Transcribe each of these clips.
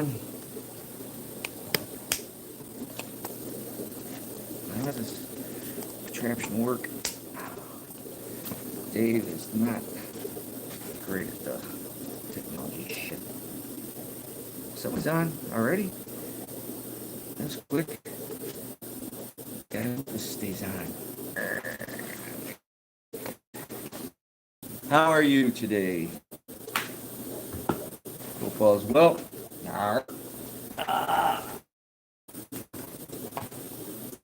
on. How does this contraption work? Dave is not great at the technology shit. Someone's on already? That's quick. I hope this stays on. How are you today? Hope all is well.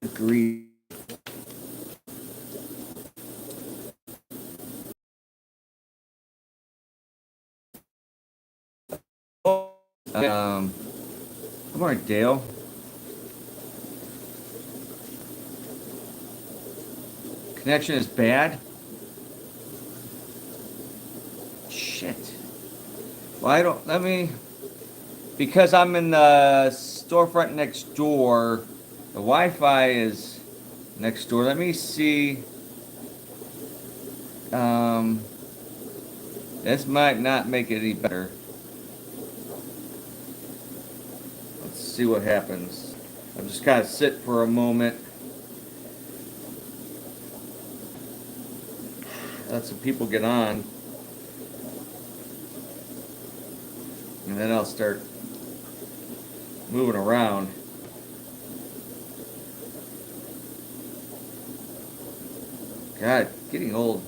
Agree. Good morning, Dale. Connection is bad. Shit. Well, I don't. Let me. Because I'm in the storefront next door. The Wi-Fi is next door. Let me see. This might not make it any better. Let's see what happens. I'll just kind of sit for a moment. Let some people get on. And then I'll start moving around. God, getting old.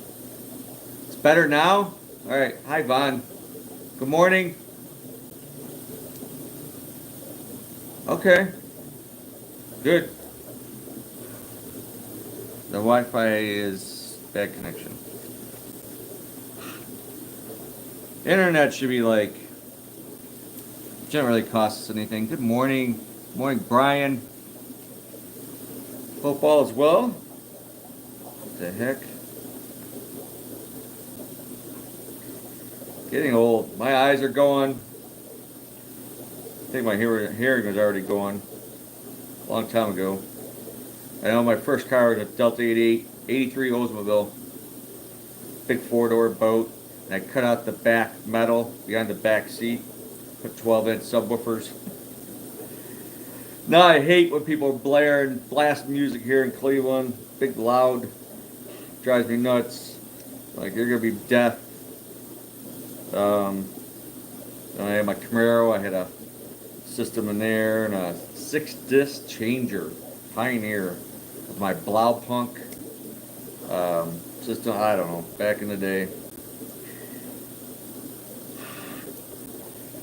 It's better now? All right. Hi, Vaughn. Good morning. Okay. Good. The Wi-Fi is bad connection. Internet should be like, shouldn't really cost us anything. Good morning. Morning, Brian. Hope all is well. What the heck? Getting old. My eyes are going. I think my hearing was already going a long time ago. I know my first car was a Delta 88, 83 Oldsmobile. Big four-door boat. And I cut out the back metal behind the back seat. Put 12-inch subwoofers. Now I hate when people blare and blast music here in Cleveland. Big, loud. Drives me nuts. Like, you're going to be deaf. I had my Camaro. I had a system in there and a 6-disc changer. Pioneer. With my Blaupunk system. I don't know. Back in the day.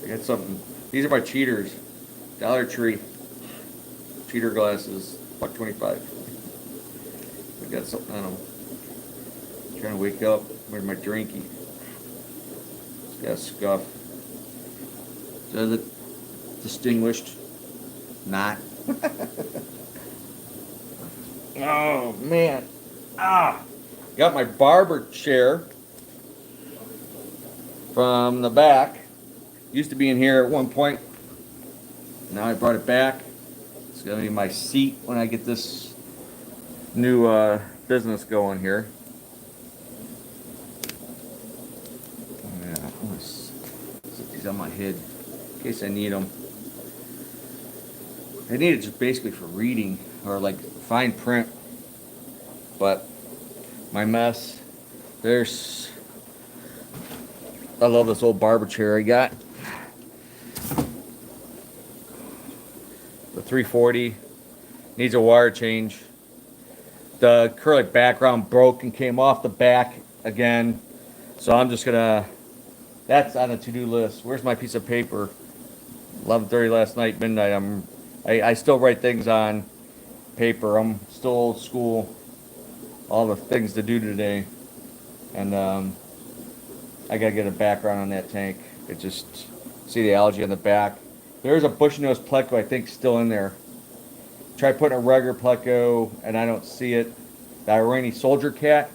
I got something. These are my cheaters. Dollar Tree. Cheater glasses. $1.25. I got something. I don't know. Trying to wake up. Where's my drinky? It's got a scuff. Does it distinguished? Not. Oh man. Got my barber chair from the back. Used to be in here at one point. Now I brought it back. It's gonna be my seat when I get this new business going here. Yeah, I'm gonna set these on my head in case I need them. I need it just basically for reading or like fine print. But my mess. I love this old barber chair I got. The 340 needs a wire change. The acrylic background broke and came off the back again. So I'm just gonna, that's on the to-do list. Where's my piece of paper? 11:30 last night, midnight. I still write things on paper. I'm still old school. All the things to do today. And I gotta get a background on that tank. It just, see the algae on the back. There's a bushy-nosed pleco, I think, still in there. Try putting a regular pleco, and I don't see it. The Iranian soldier cat,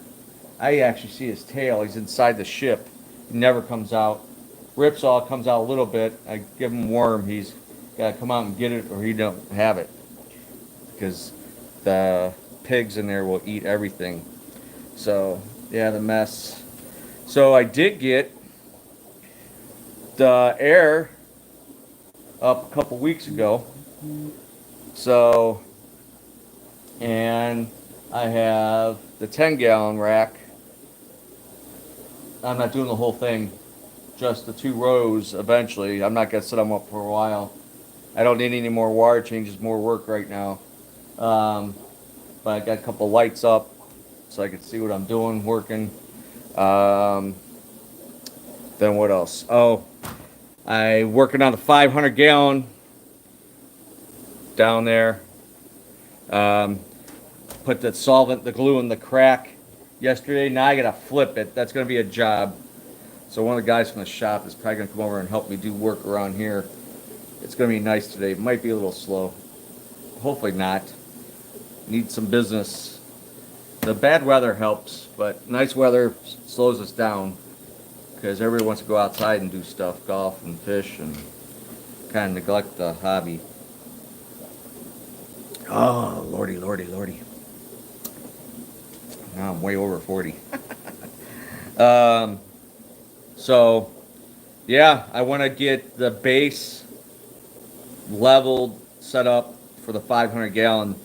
I actually see his tail. He's inside the ship. He never comes out. Ripsaw comes out a little bit. I give him worm. He's got to come out and get it, or he don't have it. Because the pigs in there will eat everything. So, yeah, the mess. So I did get the air up a couple weeks ago. So, and I have the 10-gallon rack. I'm not doing the whole thing, just the 2 rows eventually. I'm not going to set them up for a while. I don't need any more wire changes, more work right now. But I got a couple lights up so I can see what I'm doing, working. Then what else? Oh, I working on the 500-gallon down there. Um, put the solvent, the glue in the crack yesterday. Now I gotta flip it. That's gonna be a job. So one of the guys from the shop is probably gonna come over and help me do work around here. It's gonna be nice today. It might be a little slow. Hopefully not. Need some business. The bad weather helps, but nice weather slows us down because everybody wants to go outside and do stuff, golf and fish, and kind of neglect the hobby. Oh, lordy, lordy, lordy. Now I'm way over 40. So, yeah, I want to get the base leveled, set up for the 500-gallon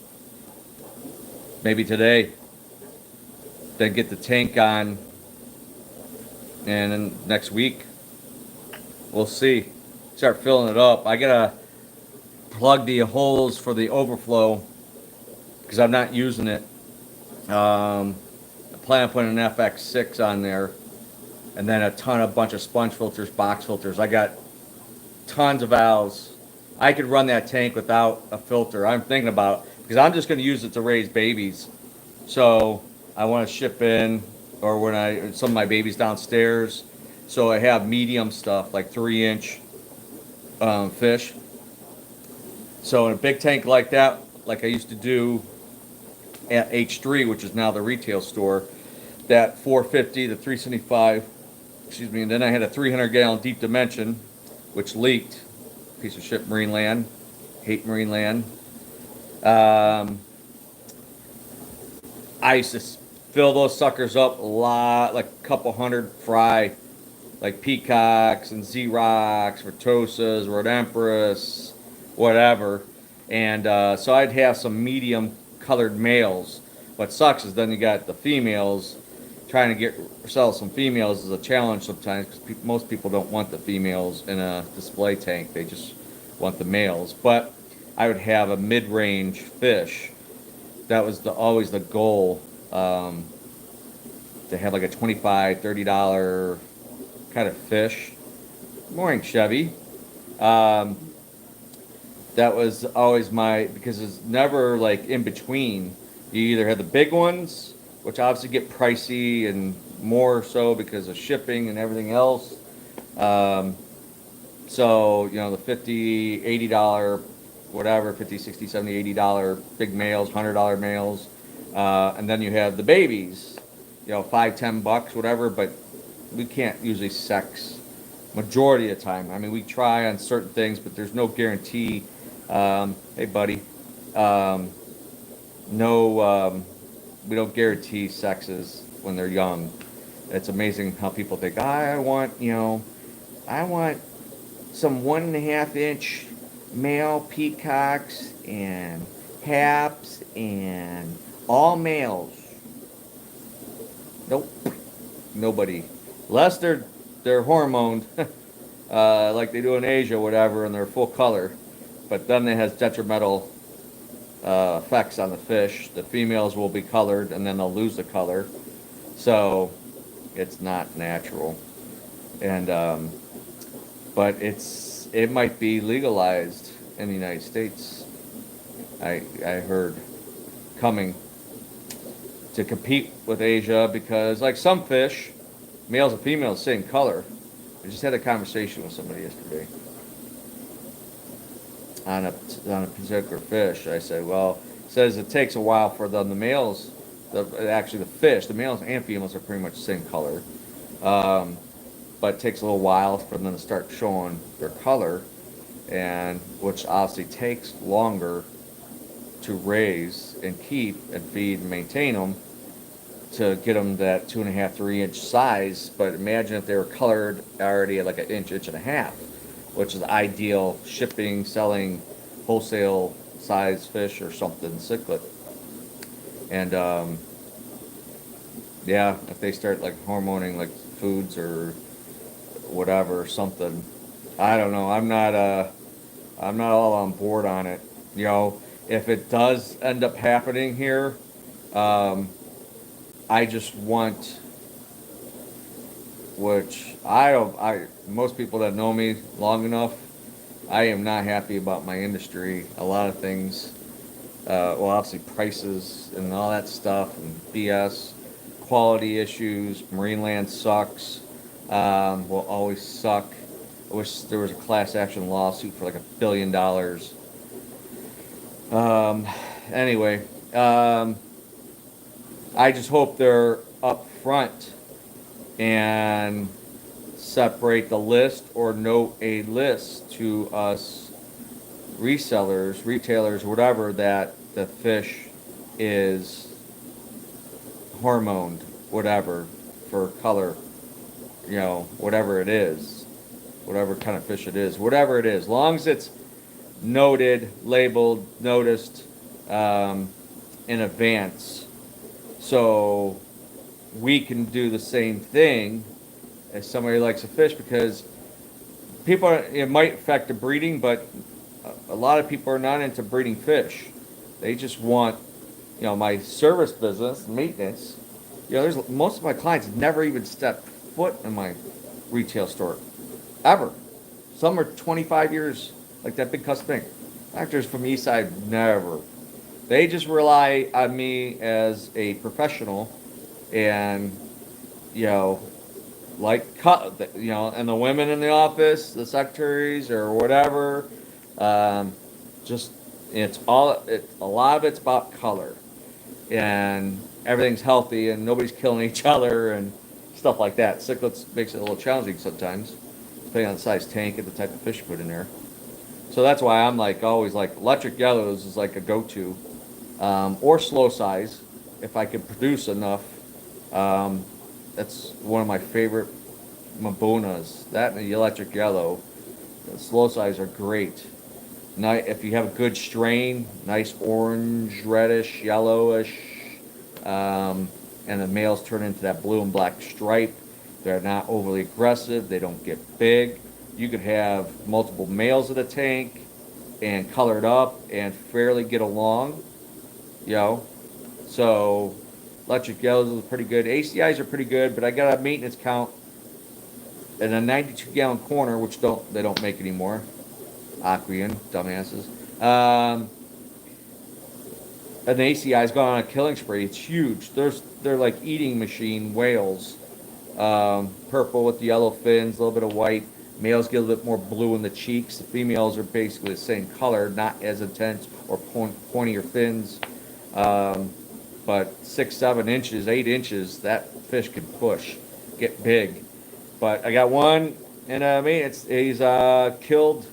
maybe today. Then get the tank on, and then next week we'll see. Start filling it up. I gotta plug the holes for the overflow because I'm not using it. I plan on putting an FX6 on there, and then a bunch of sponge filters, box filters. I got tons of valves. I could run that tank without a filter. I'm thinking about it because I'm just going to use it to raise babies. So I want to ship in, or when some of my babies downstairs. So I have medium stuff like 3-inch fish. So in a big tank like that, like I used to do at H3, which is now the retail store, that 450 to 375, excuse me, and then I had a 300-gallon deep dimension, which leaked. Piece of shit, marine land. Hate marine land. I used to fill those suckers up a lot, like a couple hundred fry, like peacocks and Z-Rocks, Frontosas, Road Empress, whatever. And so I'd have some medium colored males. What sucks is then you got the females. Trying to sell some females is a challenge sometimes because most people don't want the females in a display tank. They just want the males. But I would have a mid-range fish. That was always the goal, to have like a $25, $30 kind of fish. Morning, Chevy. That was always because it's never like in between. You either had the big ones, which obviously get pricey and more so because of shipping and everything else. So, the $50, $80, whatever, $50, $60, $70, $80 big males, $100 males. And then you have the babies, $5, $10, whatever, but we can't usually sex majority of the time. I mean, we try on certain things, but there's no guarantee. Hey, buddy. We don't guarantee sexes when they're young. It's amazing how people think, I want some 1.5-inch male peacocks and haps and all males. Nope. Nobody. Unless they're hormoned, like they do in Asia, whatever, and they're full color. But then it has detrimental effects on the fish. The females will be colored and then they'll lose the color, so it's not natural. And but it might be legalized in the United States. I heard coming to compete with Asia because like some fish, males and females same color. I just had a conversation with somebody yesterday on a particular fish. I said, well, it says it takes a while for the males, actually the fish, the males and females are pretty much the same color, but it takes a little while for them to start showing their color, and which obviously takes longer to raise and keep and feed and maintain them to get them that 2.5, 3-inch size. But imagine if they were colored already at like an inch, inch and a half. which is ideal shipping, selling wholesale size fish or something, cichlid. And yeah, if they start like hormoning like foods or whatever, something, I don't know. I'm not all on board on it. You know, if it does end up happening here, um, I just want, which I don't, most people that know me long enough, I am not happy about my industry. A lot of things, well, obviously prices and all that stuff and BS, quality issues, marine land sucks, will always suck. I wish there was a class action lawsuit for like $1 billion. Um, anyway, I just hope they're up front and separate the list or note a list to us resellers, retailers, whatever, that the fish is hormoned, whatever, for color, you know, whatever it is, whatever kind of fish it is, whatever it is, as long as it's noted, labeled, noticed in advance, so we can do the same thing as somebody likes a fish, because people it might affect the breeding, but a lot of people are not into breeding fish. They just want, you know, my service business, maintenance. You know, there's most of my clients never even stepped foot in my retail store, ever. Some are 25 years, like that big custom thing. Actors from the East Side, never. They just rely on me as a professional, and you know, like cut, you know, and the women in the office, the secretaries or whatever, just it's all a lot of it's about color, and everything's healthy and nobody's killing each other and stuff like that. Cichlids makes it a little challenging sometimes, depending on the size tank and the type of fish you put in there. So that's why I'm like always like electric yellows is like a go-to, or slow size if I can produce enough. That's one of my favorite Mabunas. That and the electric yellow. The slow size are great. If you have a good strain, nice orange, reddish, yellowish, and the males turn into that blue and black stripe. They're not overly aggressive. They don't get big. You could have multiple males in the tank and color it up and fairly get along, you know. So electric yellows are pretty good. ACIs are pretty good, but I got a maintenance count in a 92-gallon corner, which they don't make anymore. Aquarian, dumbasses. An ACI's gone on a killing spree. It's huge. They're like eating machine whales. Purple with the yellow fins, a little bit of white. Males get a little bit more blue in the cheeks. The females are basically the same color, not as intense or pointier fins. But 6, 7 inches, 8 inches, that fish can push, get big. But I got one, and he's killed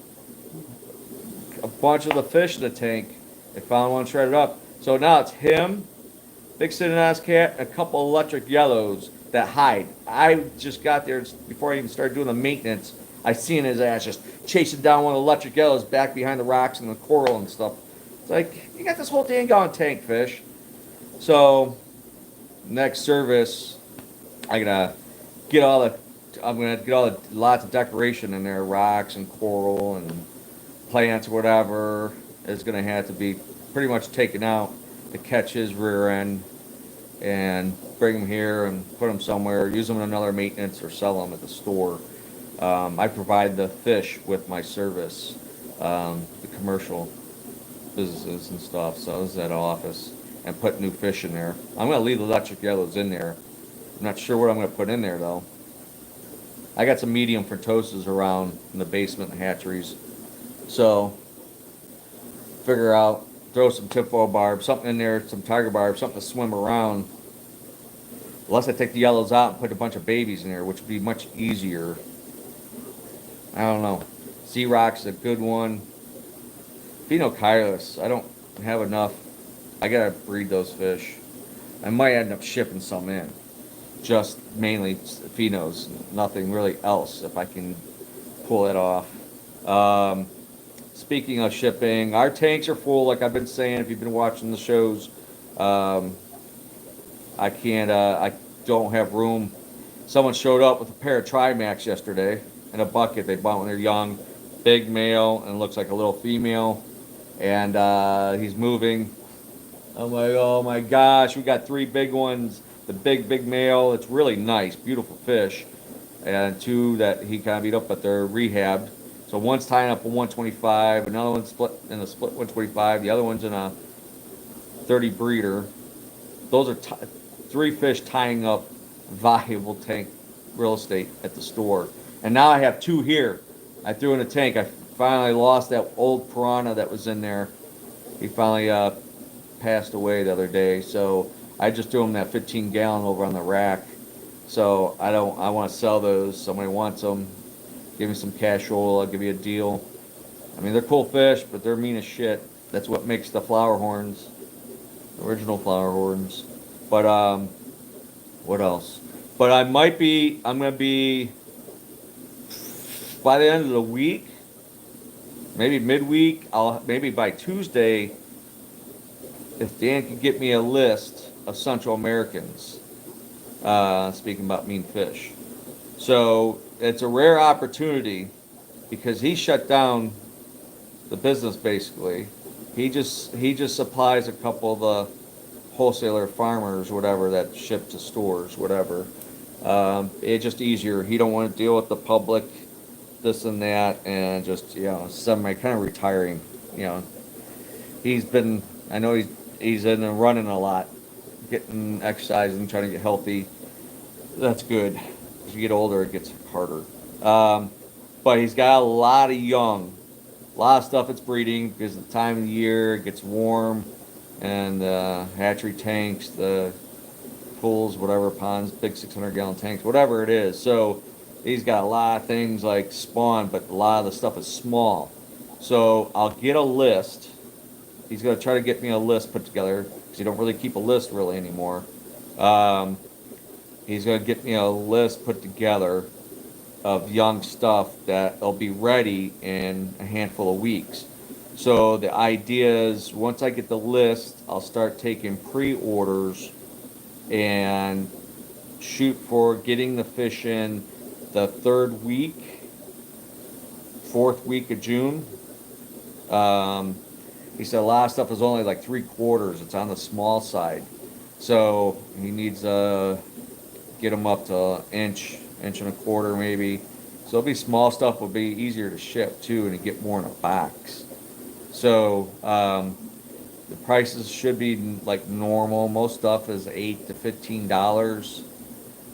a bunch of the fish in the tank. They found one shredded up. So now it's him, big sitting ass cat, a couple electric yellows that hide. I just got there before I even started doing the maintenance. I seen his ass just chasing down one of the electric yellows back behind the rocks and the coral and stuff. It's like, you got this whole 10-gallon tank, fish. So next service, I'm gonna get all the lots of decoration in there, rocks and coral and plants, whatever is gonna have to be pretty much taken out to catch his rear end and bring him here and put him somewhere, use them in another maintenance or sell them at the store. I provide the fish with my service, the commercial businesses and stuff. So this is at office, and put new fish in there. I'm gonna leave the electric yellows in there. I'm not sure what I'm gonna put in there though. I got some medium Frontosas around in the basement and hatcheries. So figure out, throw some tinfoil barb, something in there, some tiger barb, something to swim around. Unless I take the yellows out and put a bunch of babies in there, which would be much easier. I don't know. Xerox is a good one. Phenocylus, I don't have enough. I gotta breed those fish. I might end up shipping some in. Just mainly phenos, nothing really else if I can pull it off. Um, Speaking of shipping, our tanks are full. Like I've been saying, if you've been watching the shows, um, I can't. I don't have room. Someone showed up with a pair of Trimax yesterday in a bucket. They bought when they're young, big male, and looks like a little female. And he's moving. I'm like, oh my gosh, we got three big ones. The big male. It's really nice, beautiful fish, and two that he kind of beat up, but they're rehabbed. So one's tying up a 125, another one's split in a split 125, the other one's in a 30 breeder. Those are three fish tying up valuable tank real estate at the store. And now I have two here. I threw in a tank. I finally lost that old piranha that was in there. He finally passed away the other day. So I just threw him that 15-gallon over on the rack. So I want to sell those. Somebody wants them. Give me some cash roll. I'll give you a deal. I mean, they're cool fish, but they're mean as shit. That's what makes the flower horns, original flower horns. But what else? But I'm gonna be by the end of the week, maybe midweek. Maybe by Tuesday, if Dan can get me a list of Central Americans. Speaking about mean fish, so it's a rare opportunity because he shut down the business basically. He just supplies a couple of the wholesaler farmers, whatever, that ship to stores, whatever. It's just easier. He don't want to deal with the public, this and that, and just semi kind of retiring. You know, I know he's in and running a lot, getting exercise and trying to get healthy. That's good. As you get older, it gets harder. But he's got a lot of young, a lot of stuff that's breeding because of the time of the year, it gets warm, and hatchery tanks, the pools, whatever, ponds, big 600-gallon tanks, whatever it is. So he's got a lot of things like spawn, but a lot of the stuff is small. So I'll get a list. He's going to try to get me a list put together because you don't really keep a list really anymore. He's going to get me a list put together of young stuff that'll be ready in a handful of weeks. So the idea is once I get the list, I'll start taking pre-orders and shoot for getting the fish in the fourth week of June. He said a lot of stuff is only like 3/4. It's on the small side. So he needs get them up to inch and a quarter maybe. So it'll be small stuff will be easier to ship too, and to get more in a box. So the prices should be like normal. Most stuff is $8 to $15.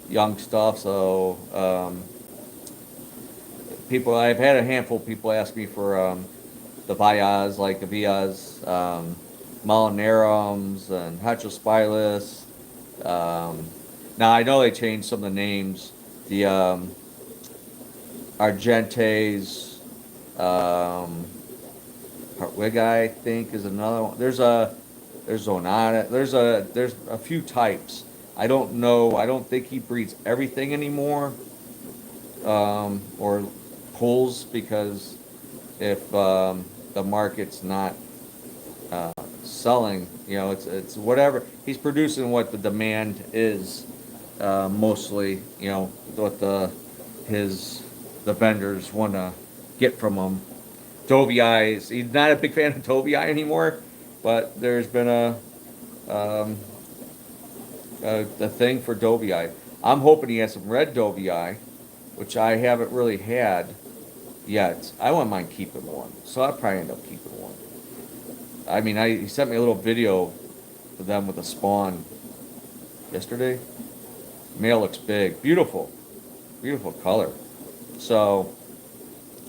Young stuff. So I've had a handful of people ask me for the Vias, like the Vias, Molinarums and Hatchospilus. Now I know they changed some of the names. The Argentes, Hartwig, I think, is another one. There's Zonata. There's a few types. I don't know. I don't think he breeds everything anymore, or pulls, because if the market's not selling, it's whatever he's producing, what the demand is, mostly, what the vendors want to get from him. Dovii, he's not a big fan of Dovii anymore, but there's been a thing for Dovii. I'm hoping he has some red Dovii, which I haven't really had yet. I wouldn't mind keeping one, so I'll probably end up keeping one. I mean, he sent me a little video of them with a spawn yesterday. Male looks big, beautiful color. So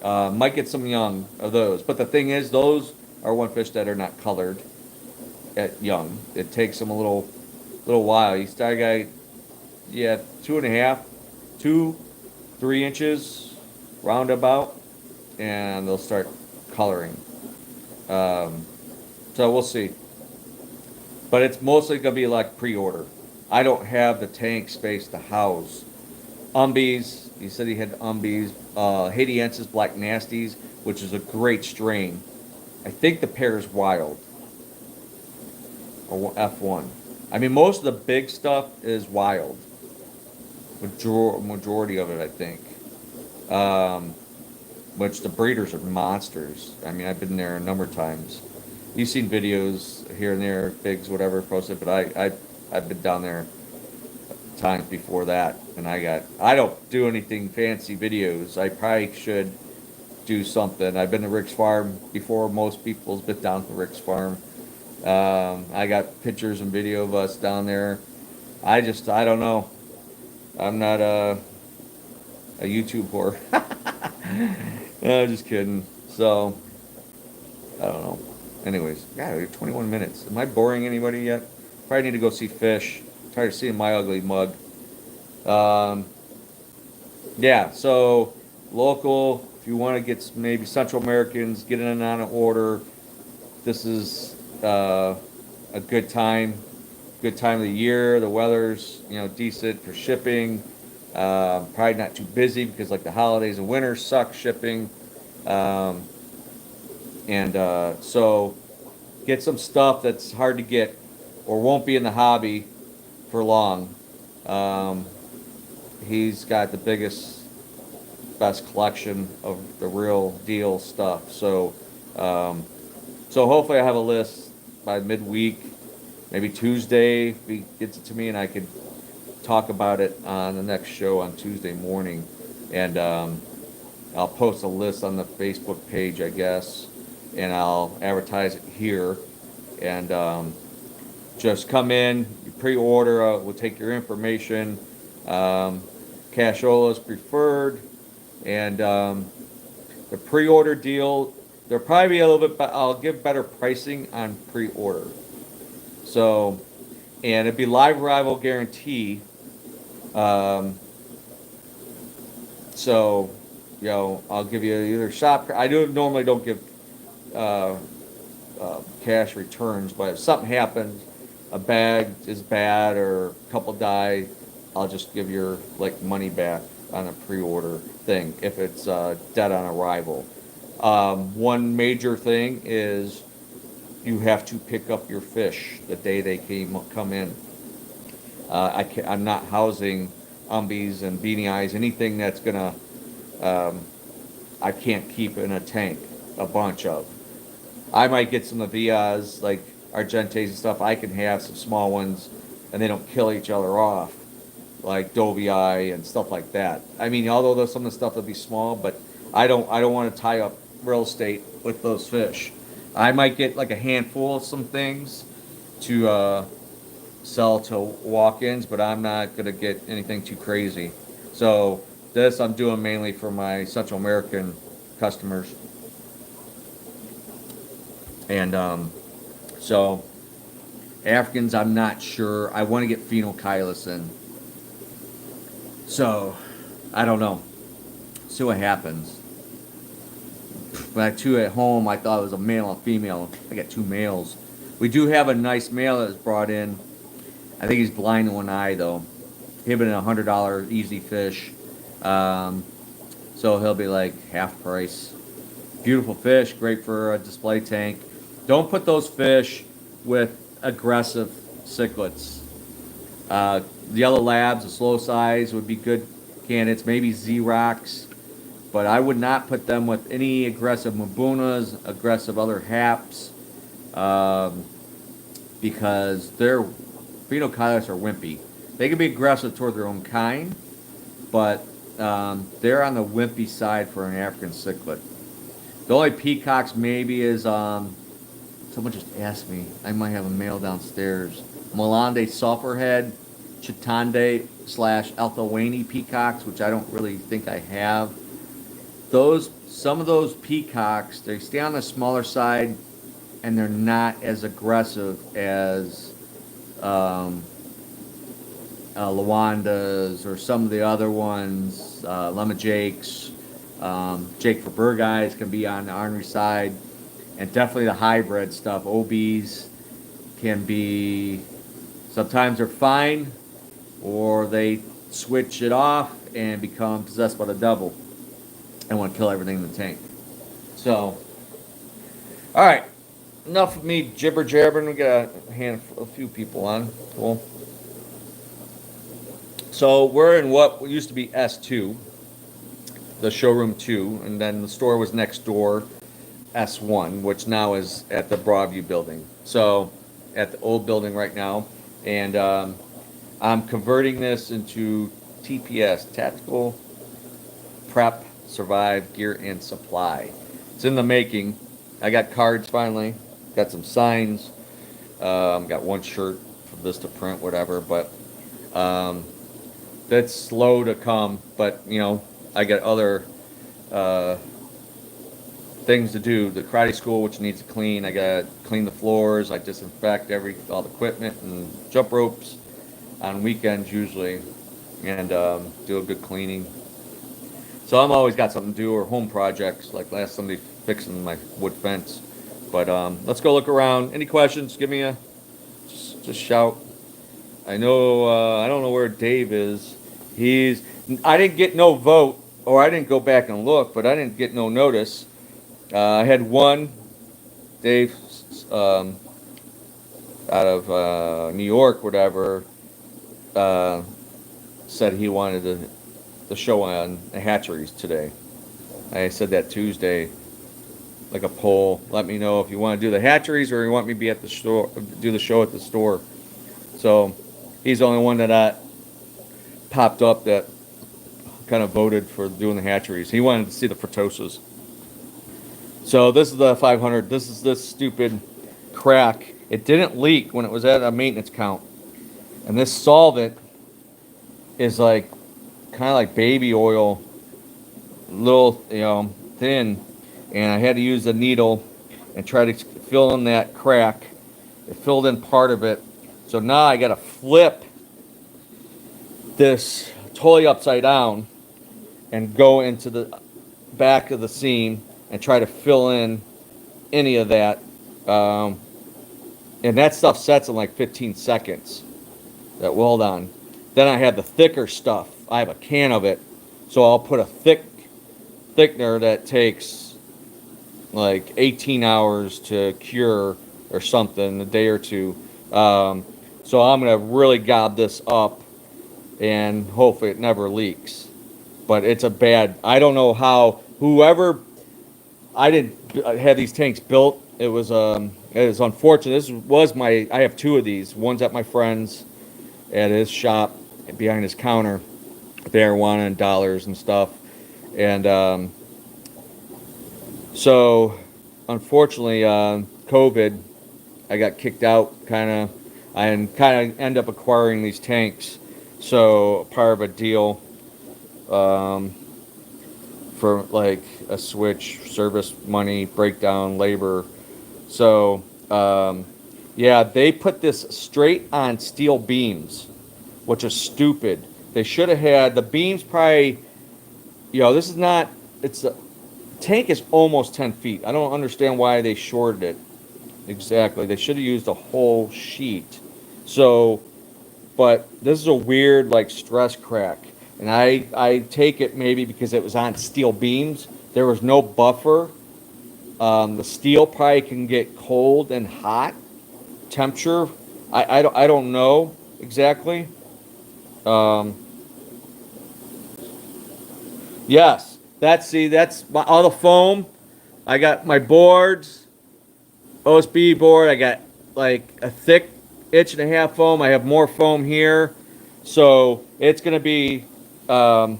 might get some young of those. But the thing is, those are one fish that are not colored at young. It takes them a little while. You start guy, 2.5, 3 inches roundabout, and they'll start coloring. So we'll see. But it's mostly gonna be like pre-order. I don't have the tank space to house Umbies. He said he had Umbies, Haitiensis, Black Nasties. which is a great strain. I think the pair is wild, or F1. I mean, most of the big stuff is wild. Majority of it, I think. Um, which the breeders are monsters. I mean, I've been there a number of times. You've seen videos here and there, pigs, whatever, posted, but I've been down there times before that, and I don't do anything fancy videos. I probably should do something. I've been to Rick's Farm before. Most people's been down to Rick's Farm. I got pictures and video of us down there. I don't know. I'm not a YouTube whore. No, just kidding. So, I don't know. Anyways, yeah, we have 21 minutes. Am I boring anybody yet? Probably need to go see Fish. Tired of seeing my ugly mug. Um, yeah, so local, if you want to get maybe Central Americans, get in on an order. This is a good time. Good time of the year. The weather's, decent for shipping. Probably not too busy because like the holidays and winter suck shipping. Um, so get some stuff that's hard to get or won't be in the hobby for long. Um, he's got the best collection of the real deal stuff. So hopefully I have a list by midweek, maybe Tuesday. If he gets it to me and I could talk about it on the next show on Tuesday morning. And I'll post a list on the Facebook page, I guess, and I'll advertise it here. And just come in, you pre-order, we'll take your information. Cashola is preferred. And the pre-order deal, there'll probably be a little bit, I'll give better pricing on pre-order. So, and it'd be live arrival guarantee. Um, so, I'll give you either shop. I normally don't give uh, cash returns, but if something happens, a bag is bad or a couple die, I'll just give your money back on a pre-order thing if it's dead on arrival. One major thing is you have to pick up your fish the day they come in. I'm not housing umbies and beanie eyes, anything that's gonna I can't keep in a tank a bunch of. I might get some of the Vias like Argentes and stuff. I can have some small ones, and they don't kill each other off, like Dovii and stuff like that. I mean, although there's some of the stuff will be small, but I don't want to tie up real estate with those fish. I might get like a handful of some things to sell to walk-ins, but I'm not gonna get anything too crazy. So this I'm doing mainly for my Central American customers. And so Africans, I'm not sure. I want to get phenylchilus in. So I don't know. See what happens. When I had two at home, I thought it was a male and female. I got two males. We do have a nice male that was brought in. I think he's blind in one eye though. Him and $100 easy fish. So he'll be like half price. Beautiful fish, great for a display tank. Don't put those fish with aggressive cichlids. Yellow labs, a slow size would be good candidates. Maybe Xerox, but I would not put them with any aggressive Mabunas, aggressive other haps, because their phenylchilus are wimpy. They can be aggressive toward their own kind, but they're on the wimpy side for an African cichlid. The only peacocks maybe is someone just asked me. I might have a male downstairs. Molande sulphurhead, Chitande / Althawani peacocks, which I don't really think I have. Some of those peacocks, they stay on the smaller side, and they're not as aggressive as Lawandas or some of the other ones. Lemma Jakes, Jake for Bird Eyes can be on the ornery side. And definitely the hybrid stuff. OBs can be, sometimes they're fine, or they switch it off and become possessed by the devil and want to kill everything in the tank. So, all right, enough of me jibber jabbering. We got a few people on. Cool. So we're in what used to be S2, the showroom 2, and then the store was next door, S1, which now is at the Broadview building. So at the old building right now, and I'm converting this into TPS, Tactical Prep, Survive, Gear, and Supply. It's in the making. I got cards finally, got some signs, got one shirt for this to print, whatever, but um, that's slow to come. But, I got other uh, things to do. The karate school, which needs to clean. I got to clean the floors. I disinfect all the equipment and jump ropes on weekends usually, and do a good cleaning. So I'm always got something to do, or home projects, like last Sunday fixing my wood fence. But let's go look around. Any questions? Give me just shout. I know I don't know where Dave is. I didn't get no vote, or I didn't go back and look, but I didn't get no notice. I had one, Dave, um, out of New York, whatever, uh, said he wanted the show on the hatcheries today. I said that Tuesday, like a poll. Let me know if you want to do the hatcheries or you want me to be at the store, do the show at the store. So he's the only one that popped up that kind of voted for doing the hatcheries. He wanted to see the Frontosas. So this is the 500. This is this stupid crack. It didn't leak when it was at a maintenance count. And this solvent is like kind of like baby oil, little, thin. And I had to use a needle and try to fill in that crack. It filled in part of it. So now I got to flip this totally upside down and go into the back of the seam and try to fill in any of that. And that stuff sets in like 15 seconds, that weld on. Then I have the thicker stuff. I have a can of it. So I'll put a thickener that takes like 18 hours to cure or something, a day or two. So I'm going to really gob this up and hopefully it never leaks. But it's I don't know how, I didn't have these tanks built. It was unfortunate. I have two of these. One's at my friend's at his shop behind his counter. They're wanting dollars and stuff. And so unfortunately, COVID, I got kicked out and kind of end up acquiring these tanks. So part of a deal for like a switch, service money, breakdown, labor. So yeah, they put this straight on steel beams, which is stupid. They should have had the beams probably, this is not, the tank is almost 10 feet. I don't understand why they shorted it. Exactly. They should have used a whole sheet. So, but this is a weird like stress crack. And I take it maybe because it was on steel beams. There was no buffer. The steel probably can get cold and hot temperature. I don't know exactly. Yes, that's all the foam. I got my boards, OSB board. I got like a thick 1.5-inch foam. I have more foam here, so it's gonna be it'll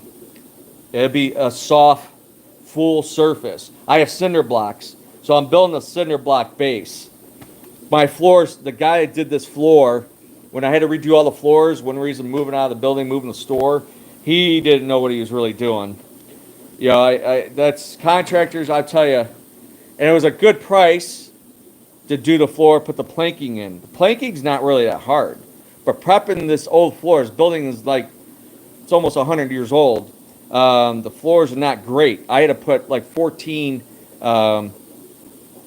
be a soft, full surface. I have cinder blocks, so I'm building a cinder block base. My floors, the guy that did this floor, when I had to redo all the floors, one reason moving out of the building, moving the store, he didn't know what he was really doing. That's contractors, I'll tell you. And it was a good price to do the floor, put the planking in. The planking's not really that hard. But prepping this old floor, this building is like, it's almost 100 years old. The floors are not great. I had to put like 14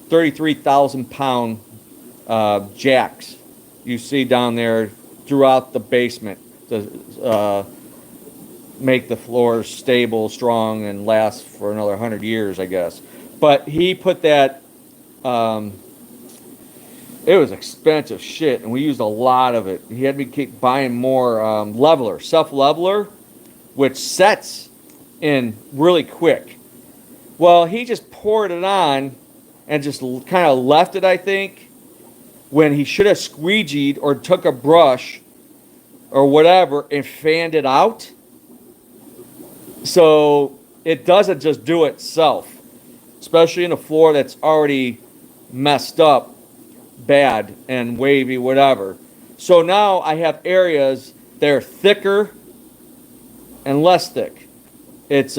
33,000 pound jacks you see down there throughout the basement to make the floors stable, strong, and last for another 100 years, I guess. But he put that. It was expensive shit, and we used a lot of it. He had me keep buying more leveler, self leveler, which sets in really quick. Well, he just poured it on and just kind of left it, I think, when he should have squeegeed or took a brush or whatever and fanned it out. So it doesn't just do itself, especially in a floor that's already messed up bad and wavy, whatever. So now I have areas that are thicker and less thick. It's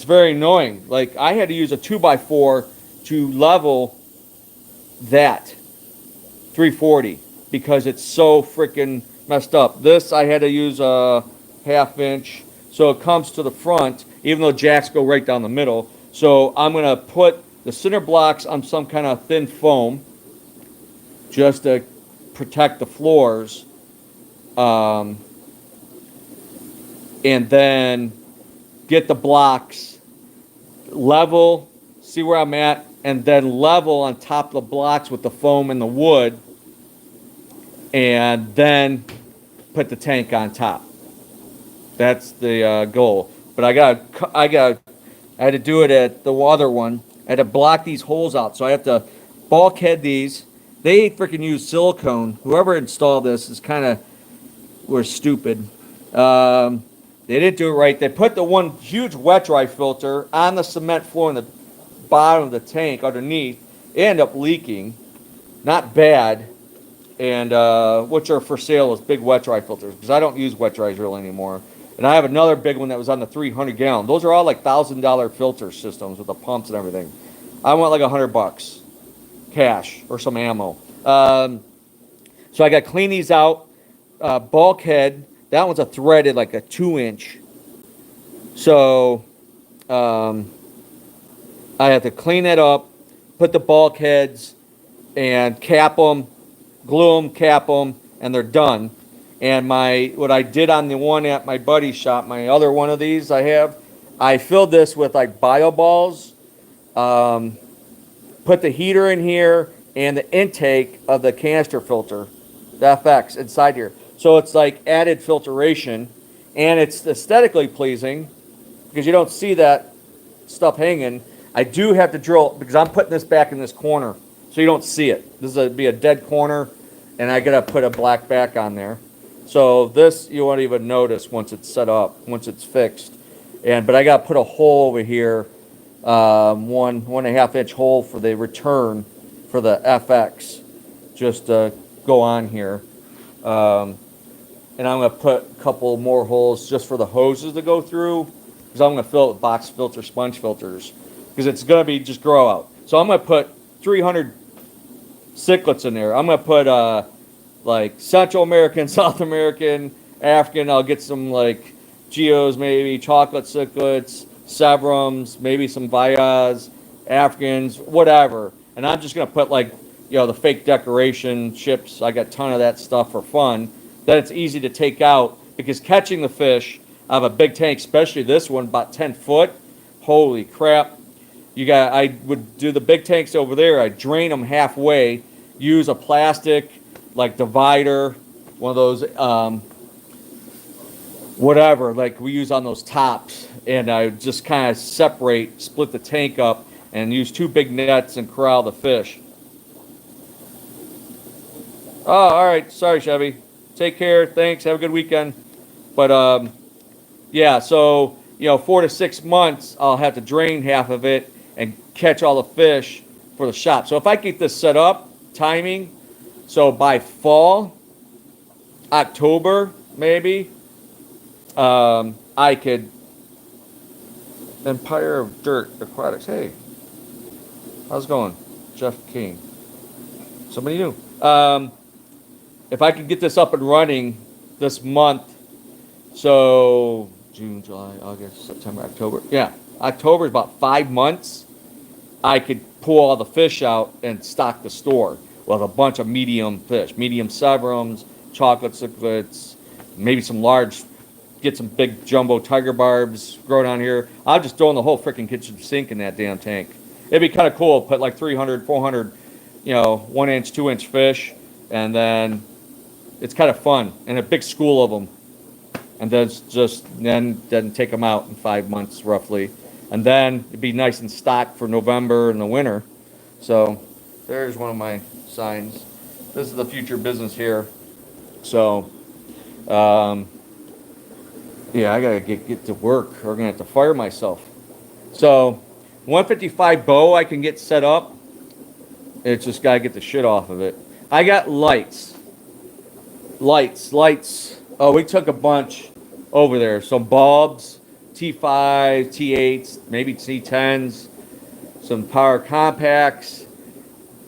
very annoying. Like I had to use a 2x4 to level that 340 because it's so freaking messed up. This I had to use a 1/2 inch, so it comes to the front, even though jacks go right down the middle. So I'm gonna put the center blocks on some kind of thin foam just to protect the floors, and then get the blocks level, see where I'm at, and then level on top of the blocks with the foam and the wood, and then put the tank on top. That's the goal. But I had to do it at the other one. I had to block these holes out, so I have to bulkhead these. They freaking use silicone. Whoever installed this is were stupid. They didn't do it right. They put the one huge wet dry filter on the cement floor in the bottom of the tank underneath. It ended up leaking. Not bad. And which are for sale as big wet dry filters because I don't use wet dries really anymore. And I have another big one that was on the 300 gallon. Those are all like $1,000 filter systems with the pumps and everything. I want like $100 cash or some ammo. So I got to clean these out. Bulkhead, that one's a threaded like a 2-inch. So I have to clean that up, put the bulkheads and cap them, glue them, cap them, and they're done. And what I did on the one at my buddy's shop, my other one of these I filled this with like bio balls, put the heater in here and the intake of the canister filter, the FX inside here. So it's like added filtration, and it's aesthetically pleasing because you don't see that stuff hanging. I do have to drill because I'm putting this back in this corner, so you don't see it. This will be a dead corner, and I gotta put a black back on there. So this you won't even notice once it's set up, once it's fixed. But I gotta put a hole over here, 1.5 inch hole for the return for the FX, just to go on here. And I'm gonna put a couple more holes just for the hoses to go through, because I'm gonna fill it with box filter, sponge filters, because it's gonna be just grow out. So I'm gonna put 300 cichlids in there. I'm gonna put like Central American, South American, African. I'll get some like geos, maybe chocolate cichlids, severums, maybe some Vias, Africans, whatever. And I'm just gonna put like, the fake decoration chips. I got a ton of that stuff for fun. Then it's easy to take out because catching the fish out of a big tank, especially this one, about 10 foot. Holy crap. I would do the big tanks over there. I drain them halfway, use a plastic like divider, one of those, whatever, like we use on those tops. And I just kind of split the tank up and use 2 big nets and corral the fish. Oh, all right. Sorry, Chevy. Take care. Thanks. Have a good weekend. But, yeah, so, 4 to 6 months, I'll have to drain half of it and catch all the fish for the shop. So if I get this set up, timing, so by fall, October, maybe, I could, Empire of Dirt Aquatics. Hey, how's it going? Jeff King. Somebody new. If I could get this up and running this month, so June, July, August, September, October. Yeah, October is about 5 months. I could pull all the fish out and stock the store with a bunch of medium fish, medium severums, chocolate cichlids, maybe some large get some big jumbo tiger barbs, grow down here. I'm just throwing the whole freaking kitchen sink in that damn tank. It'd be kind of cool. Put like 300, 400, 1 inch, 2 inch fish, and then it's kind of fun and a big school of them. And then take them out in 5 months roughly, and then it'd be nice and stocked for November in the winter. So there's one of my signs. This is the future business here. So yeah, I gotta get to work, or I'm gonna have to fire myself. So 155 bow I can get set up. It's just gotta get the shit off of it. I got lights. Oh, we took a bunch over there. Some bulbs, T5, T8s, maybe T10s, some power compacts.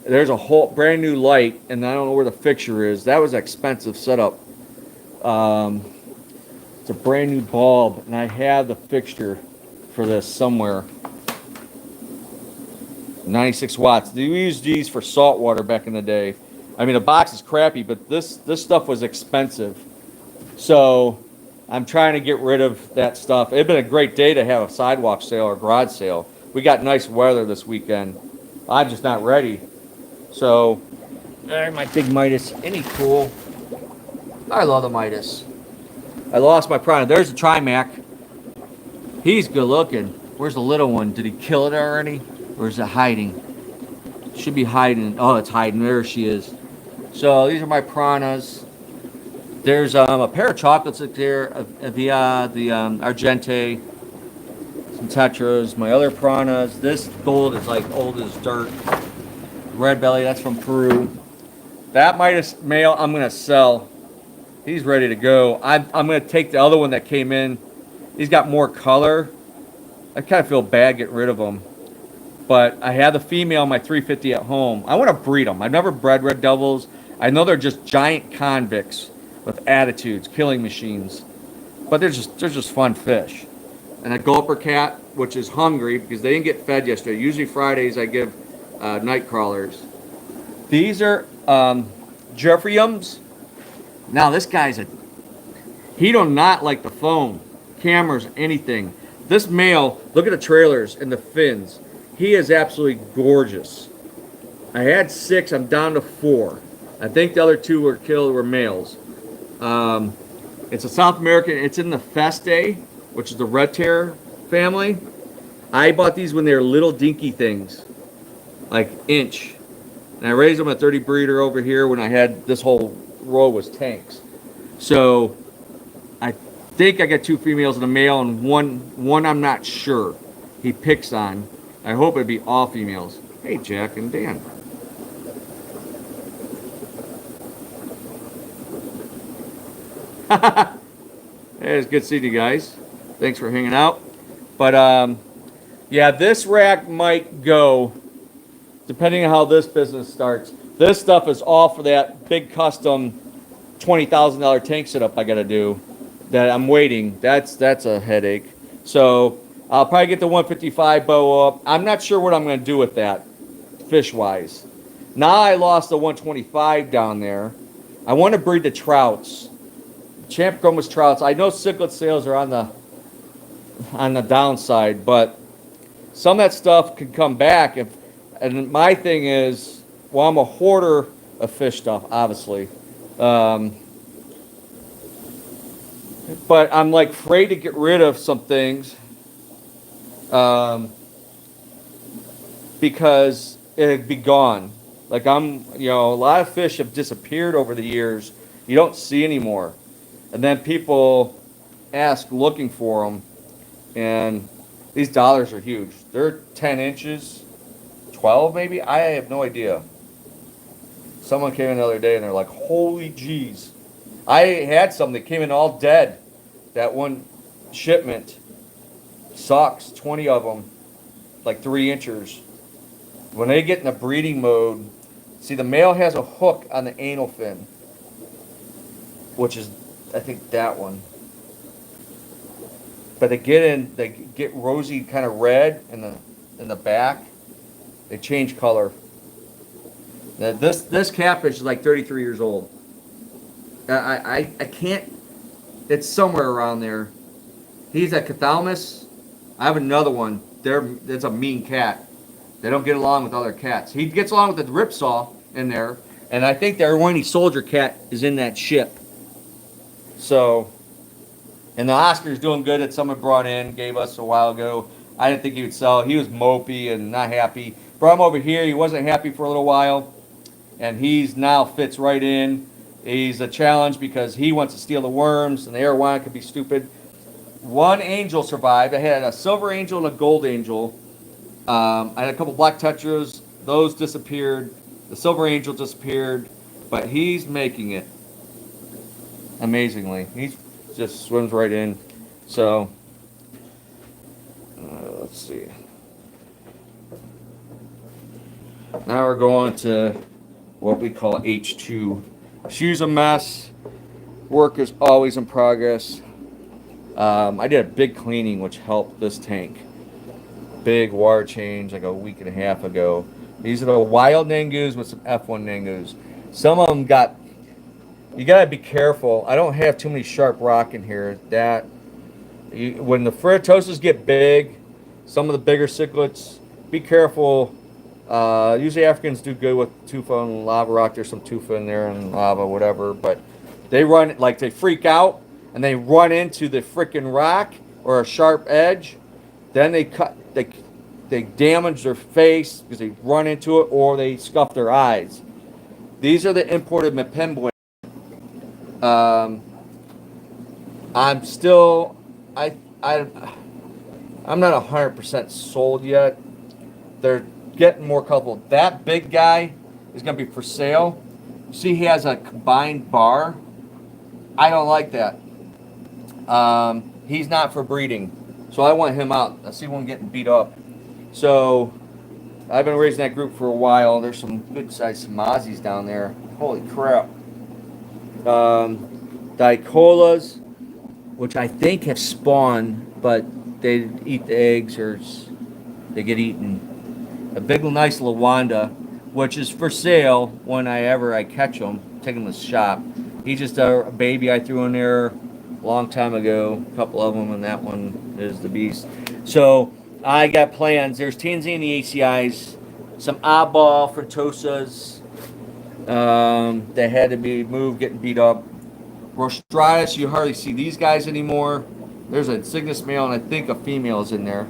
There's a whole brand new light, and I don't know where the fixture is. That was an expensive setup. It's a brand new bulb, and I have the fixture for this somewhere. 96 watts. We used these for salt water back in the day. I mean, the box is crappy, but this stuff was expensive. So I'm trying to get rid of that stuff. It'd been a great day to have a sidewalk sale or garage sale. We got nice weather this weekend. I'm just not ready. So, there's my big Midas. Isn't he cool? I love the Midas. I lost my piranha. There's the Trimac. He's good looking. Where's the little one? Did he kill it already? Or is it hiding? Should be hiding. Oh, it's hiding. There she is. So these are my piranhas. There's a pair of chocolates up there. The Argente. Some tetras. My other piranhas. This gold is like old as dirt. Red belly. That's from Peru. That Midas male I'm going to sell. He's ready to go. I'm going to take the other one that came in. He's got more color. I kind of feel bad getting rid of him. But I have the female on my 350 at home. I want to breed them. I've never bred red devils. I know they're just giant convicts with attitudes, killing machines. But they're just fun fish. And a gulper cat, which is hungry because they didn't get fed yesterday. Usually Fridays I give night crawlers. These are Jeffreyums. Now this guy's he do not like the phone, cameras, anything. This male, look at the trailers and the fins. He is absolutely gorgeous. I had 6, I'm down to 4. I think the other 2 were killed, were males. It's a South American, it's in the Feste, which is the red terror family. I bought these when they were little dinky things, like inch. And I raised them at 30 breeder over here when I had this whole row was tanks. So I think I got 2 females and a male, and one I'm not sure. He picks on. I hope it'd be all females. Hey, Jack and Dan. Hey, it's good seeing you guys. Thanks for hanging out. But yeah, this rack might go, depending on how this business starts. This stuff is all for that big custom $20,000 tank setup I got to do. That I'm waiting. That's a headache. So I'll probably get the 155 bow up. I'm not sure what I'm going to do with that, fish-wise. Now I lost the 125 down there. I want to breed the trouts. Champ Chromas trouts. I know cichlid sales are on the downside, but some of that stuff can come back. And my thing is, well, I'm a hoarder of fish stuff, obviously. But I'm like afraid to get rid of some things. Because it'd be gone. Like a lot of fish have disappeared over the years. You don't see anymore. And then people ask looking for them. And these dollars are huge. They're 10 inches, 12 maybe? I have no idea. Someone came in the other day and they're like, holy jeez. I had some that came in all dead. That one shipment sucks, 20 of them, like 3 inches. When they get in a breeding mode, see, the male has a hook on the anal fin, which is, I think, that one. But they get rosy, kind of red in the back. They change color. Now, this catfish is like 33 years old. I can't It's somewhere around there. He's at Cathalmus. I have another one. It's a mean cat. They don't get along with other cats. He gets along with the Ripsaw in there, and I think the Irwini Soldier cat is in that ship. So, and the Oscar's doing good that someone brought in, gave us a while ago. I didn't think he would sell. He was mopey and not happy. Brought him over here. He wasn't happy for a little while, and he's now fits right in. He's a challenge because he wants to steal the worms, and the Arowana could be stupid. One angel survived. I had a silver angel and a gold angel. I had a couple black tetras. Those disappeared. The silver angel disappeared, but he's making it amazingly. He just swims right in. So let's see. Now we're going to what we call H2. Shoes a mess. Work is always in progress. I did a big cleaning, which helped this tank. Big water change like a week and a half ago. These are the wild Nangus with some F1 Nangus. Some of them got, you gotta be careful. I don't have too many sharp rock in here. When the Frontosas get big, some of the bigger cichlids, be careful. Usually Africans do good with tufa and lava rock. There's some tufa in there and lava, whatever. But they run, like they freak out and they run into the freaking rock or a sharp edge. Then they damage their face because they run into it, or they scuff their eyes. These are the imported Mpembwe. I'm still, I'm not 100% sold yet. They're getting more colorful. That big guy is going to be for sale. See, he has a combined bar. I don't like that. He's not for breeding. So I want him out. I see one getting beat up. So I've been raising that group for a while. There's some good sized Samazis down there. Holy crap. Dicolas, which I think have spawned, but they eat the eggs or they get eaten. A big nice Lawanda, which is for sale when I catch him, take him to the shop. He's just a baby I threw in there a long time ago, a couple of them, and that one is the beast. So I got plans. There's Tanzania ACIs, some oddball Frontosas that had to be moved, getting beat up. Rostratus, you hardly see these guys anymore. There's a Cygnus male and I think a female is in there.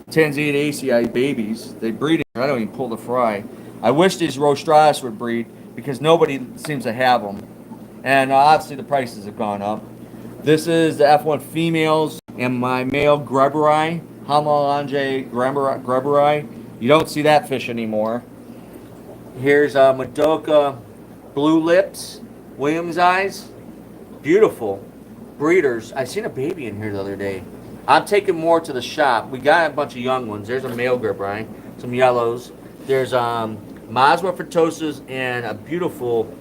Tanzania ACI babies, they breed in here. I don't even pull the fry. I wish these Rostratus would breed because nobody seems to have them. And obviously the prices have gone up. This is the F1 females and my male Greberai, Hamalange Greberai. You don't see that fish anymore. Here's Madoka Blue Lips, Williams Eyes. Beautiful breeders. I seen a baby in here the other day. I'm taking more to the shop. We got a bunch of young ones. There's a male Greberai, some yellows. There's Maswa Frontosas and a beautiful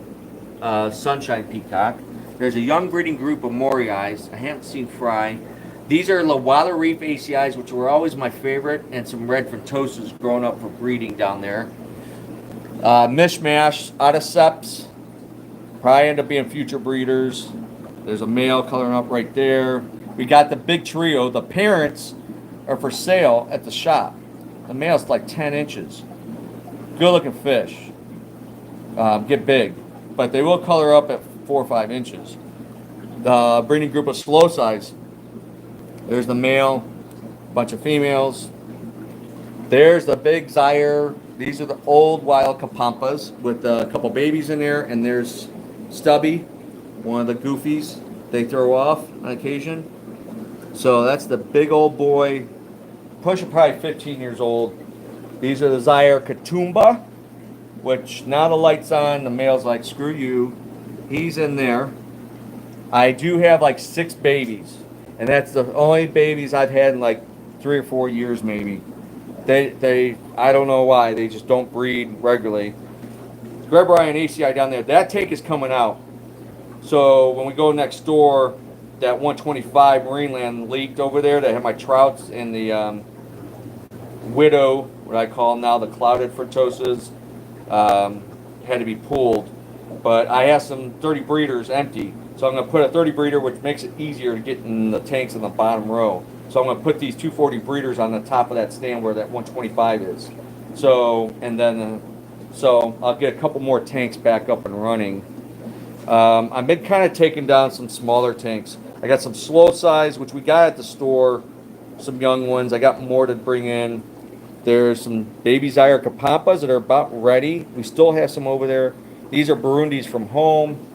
Sunshine Peacock. There's a young breeding group of Mori Eyes. I haven't seen Fry. These are Lawala Reef ACIs, which were always my favorite, and some red Frontosas growing up for breeding down there. Mishmash, Oticeps, probably end up being future breeders. There's a male coloring up right there. We got the big trio. The parents are for sale at the shop. The male's like 10 inches. Good looking fish. Get big. But they will color up at 4 or 5 inches. The breeding group of slow size. There's the male, a bunch of females. There's the big Zaire. These are the old wild Kapampas with a couple babies in there. And there's Stubby, one of the goofies they throw off on occasion. So that's the big old boy, pushing probably 15 years old. These are the Zaire Katumba, which now the light's on, the male's like, screw you. He's in there. I do have like 6 babies, and that's the only babies I've had in like 3 or 4 years maybe. They I don't know why, they just don't breed regularly. Greberai and ACI down there, that tank is coming out. So when we go next door, that 125 Marine Land leaked over there that had my trouts and the widow, what I call now the clouded Frontosas, had to be pulled. But I have some 30 breeders empty. So I'm going to put a 30 breeder, which makes it easier to get in the tanks in the bottom row. So I'm going to put these 240 breeders on the top of that stand where that 125 is. So, and then, so I'll get a couple more tanks back up and running. I've been kind of taking down some smaller tanks. I got some slow size, which we got at the store, some young ones. I got more to bring in. There's some baby Zaire Kapampas that are about ready. We still have some over there. These are Burundis from home.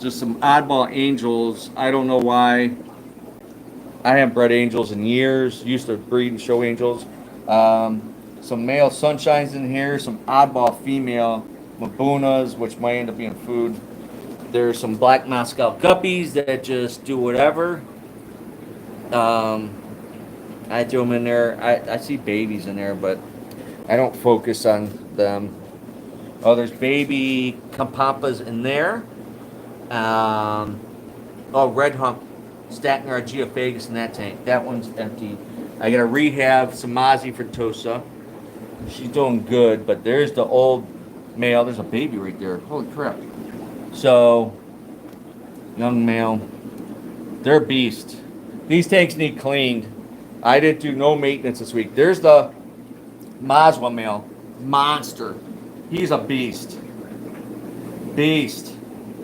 Just some oddball angels. I don't know why. I haven't bred angels in years. Used to breed and show angels. Some male sunshines in here. Some oddball female Mabunas, which might end up being food. There's some black Moscow guppies that just do whatever. I threw them in there. I see babies in there, but I don't focus on them. Oh, there's baby Kampampas in there. Oh, red hump stacking our geophagus in that tank. That one's empty. I gotta rehab some Mozzie Frontosa. She's doing good, but there's the old male. There's a baby right there. Holy crap. So, young male. They're a beast. These tanks need cleaned. I didn't do no maintenance this week. There's the Mazwa male. Monster. He's a beast. Beast.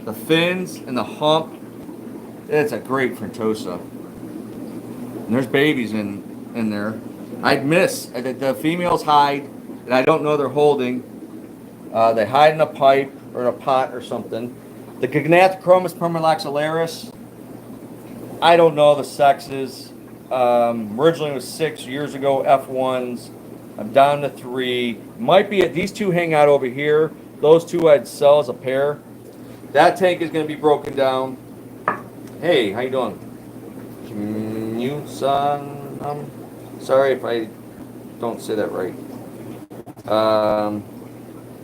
The fins and the hump. It's a great Frontosa. And there's babies in there. I'd miss. The females hide, and I don't know they're holding. They hide in a pipe or in a pot or something. The Gignathochromys permalaxolaris, I don't know the sexes. Originally it was 6 years ago, F1s. I'm down to 3. Might be, these two hang out over here. Those two I'd sell as a pair. That tank is going to be broken down. Hey, how you doing? Commute-san. Sorry if I don't say that right.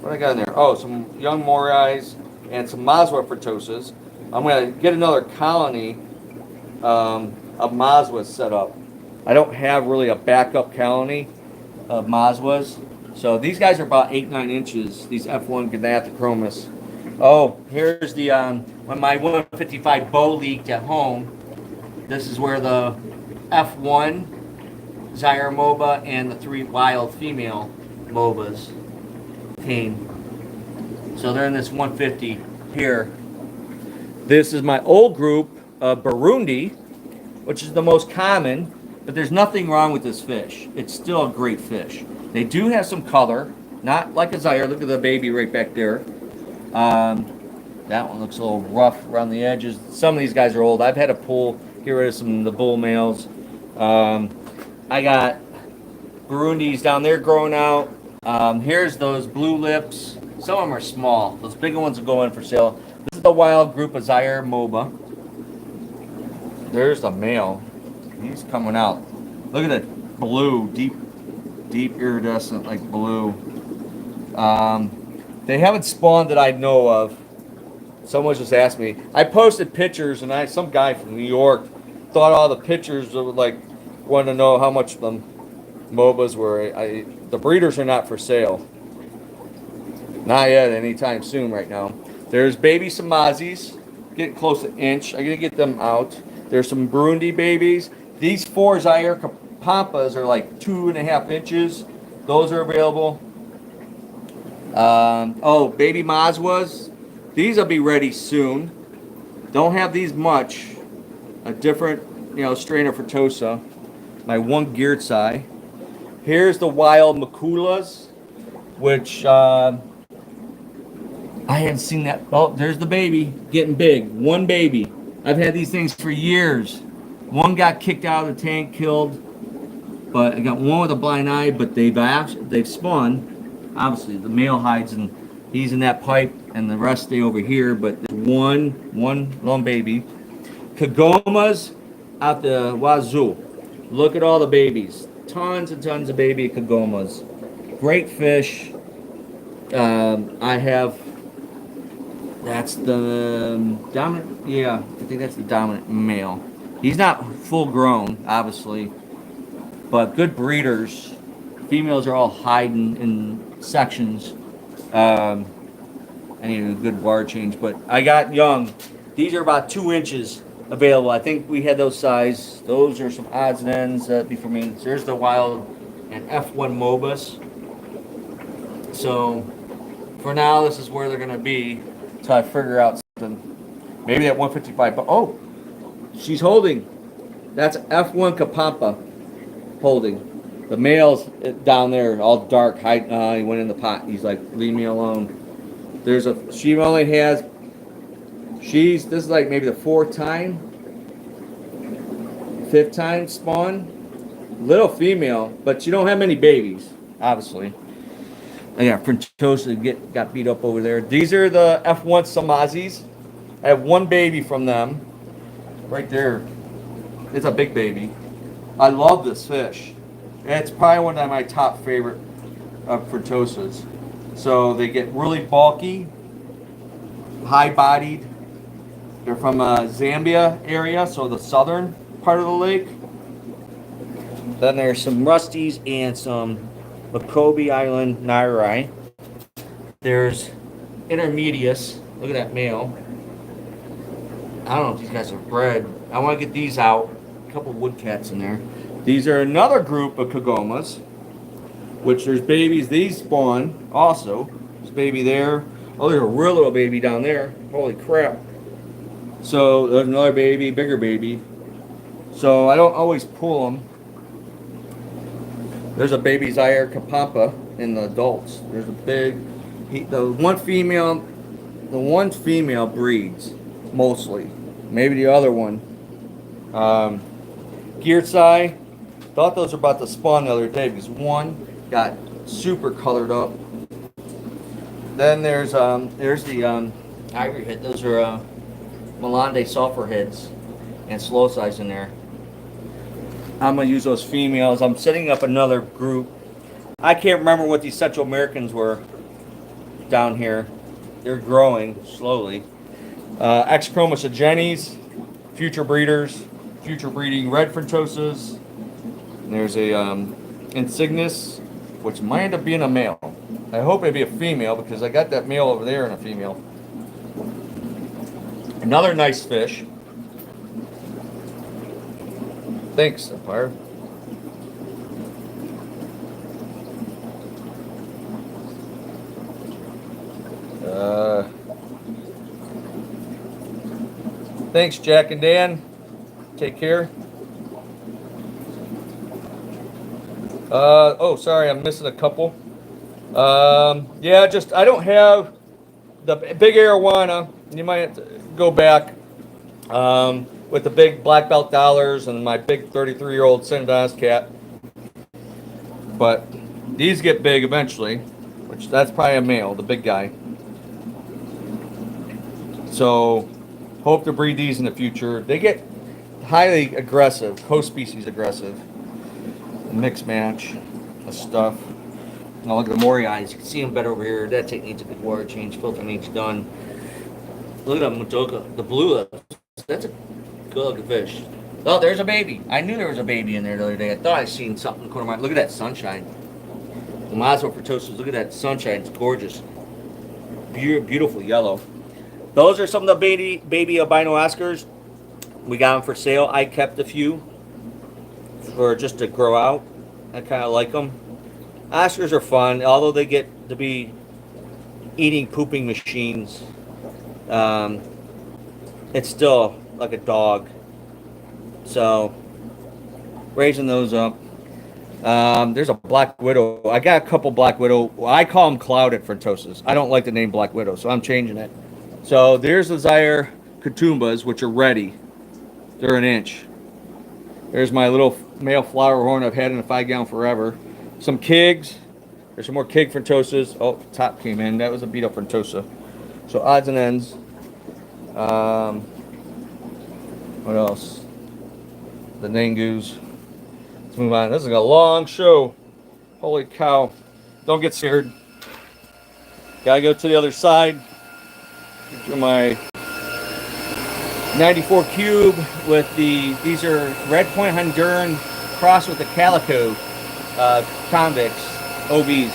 What I got in there? Oh, some young Morais and some Mazwa Frontosas. I'm going to get another colony of Mazwas set up. I don't have really a backup colony of Mazwas. So these guys are about 8-9 inches, these F1 Gignathochromys. Oh, here's the, when my 155 bow leaked at home, this is where the F1 Zaire MOBA and the 3 wild female MOBAs came. So they're in this 150 here. This is my old group of Burundi, which is the most common, but there's nothing wrong with this fish. It's still a great fish. They do have some color, not like a Zaire. Look at the baby right back there. That one looks a little rough around the edges. Some of these guys are old. I've had to get rid of some of the bull males. I got Burundis down there growing out. Here's those blue lips. Some of them are small. Those bigger ones will go in for sale. This is the wild group of Zaire MOBA. There's the male. He's coming out. Look at that blue, deep iridescent like blue. They haven't spawned that I know of. Someone just asked me. I posted pictures, and some guy from New York thought all the pictures were like wanted to know how much the MOBAs were. The breeders are not for sale. Not yet, anytime soon right now. There's baby Samazis, getting close to an inch. I'm gonna get them out. There's some Burundi babies. These 4 Zaire Pampas are like 2.5 inches. Those are available. Oh, baby Mazwas. These will be ready soon. Don't have these much. A different, strain of Frontosa. My one geared side. Here's the wild Makulas, which I haven't seen that. Oh, there's the baby getting big. One baby. I've had these things for years. One got kicked out of the tank, killed. But I got one with a blind eye, but they've spawned. Obviously, the male hides and he's in that pipe, and the rest stay over here. But there's one lone baby. Kagomas out the wazoo. Look at all the babies. Tons and tons of baby Kagomas. Great fish. I have. That's the dominant. Yeah, I think that's the dominant male. He's not full grown, obviously, but good breeders. Females are all hiding in sections. I need a good wire change, but I got young. These are about 2 inches available. I think we had those size. Those are some odds and ends before me. There's the wild and F1 Mobus. So for now, this is where they're going to be until I figure out something. Maybe that 155. But oh, she's holding. That's F1 Kapampa holding. The male's down there, all dark. He went in the pot. He's like, leave me alone. She only has. This is like maybe the 4th time, 5th time spawn. Little female, but she don't have many babies, obviously. And yeah, Frontosa got beat up over there. These are the F1 Samazis. I have 1 baby from them. Right there. It's a big baby. I love this fish. It's probably one of my top favorite Frontosas. So they get really bulky, high-bodied. They're from Zambia area, so the southern part of the lake. Then there's some Rusties and some Makobe Island Nairai. There's Intermedius. Look at that male. I don't know if these guys are bred. I want to get these out. A couple woodcats in there. These are another group of Kagomas, which there's babies. These spawn also. There's a baby there. Oh, there's a real little baby down there. Holy crap. So there's another baby, bigger baby. So I don't always pull them. There's a baby Zaire Kapampa in the adults. There's a big, the one female breeds mostly. Maybe the other one. Gearsai, thought those were about to spawn the other day because one got super colored up. Then there's the ivory head. Those are Melande sulfur heads and slow size in there. I'm gonna use those females. I'm setting up another group. I can't remember what these Central Americans were down here. They're growing slowly. X-Chromosa Jennies, future breeders, future breeding red Frontosas. And there's a Insignis, which might end up being a male. I hope it'd be a female because I got that male over there and a female. Another nice fish. Thanks, Empire. Thanks, Jack and Dan. Take care. Oh, sorry, I'm missing a couple. Yeah, just I don't have the big arowana. You might have to go back with the big black belt dollars and my big 33-year-old Senadon's cat. But these get big eventually, which that's probably a male, the big guy. So hope to breed these in the future. They get highly aggressive, host species aggressive. Mixed match of stuff. Now look at the Mori eyes. You can see them better over here. That tank needs a good water change. Filter needs done. Look at that Mutoka. The blue lips. That's a good looking fish. Oh, there's a baby. I knew there was a baby in there the other day. I thought I seen something in the corner of my. Look at that sunshine. The Mazo Frontosa. Look at that sunshine. It's gorgeous. Beautiful yellow. Those are some of the baby albino Oscars. We got them for sale. I kept a few for just to grow out. I kind of like them. Oscars are fun, although they get to be eating pooping machines. It's still like a dog. So raising those up. There's a Black Widow. I got a couple Black Widow. I call them clouded Frontosas. I don't like the name Black Widow, so I'm changing it. So there's the Zaire Katumbas, which are ready. They're an inch. There's my little male flower horn I've had in a 5-gallon forever. Some Kigs. There's some more Kig Frontosas. Oh, top came in. That was a beat up Frontosa. So odds and ends. What else? The Nangus. Let's move on. This is a long show. Holy cow. Don't get scared. Gotta go to the other side. Through my 94 cube with these are Red Point Honduran crossed with the Calico convicts, OBs.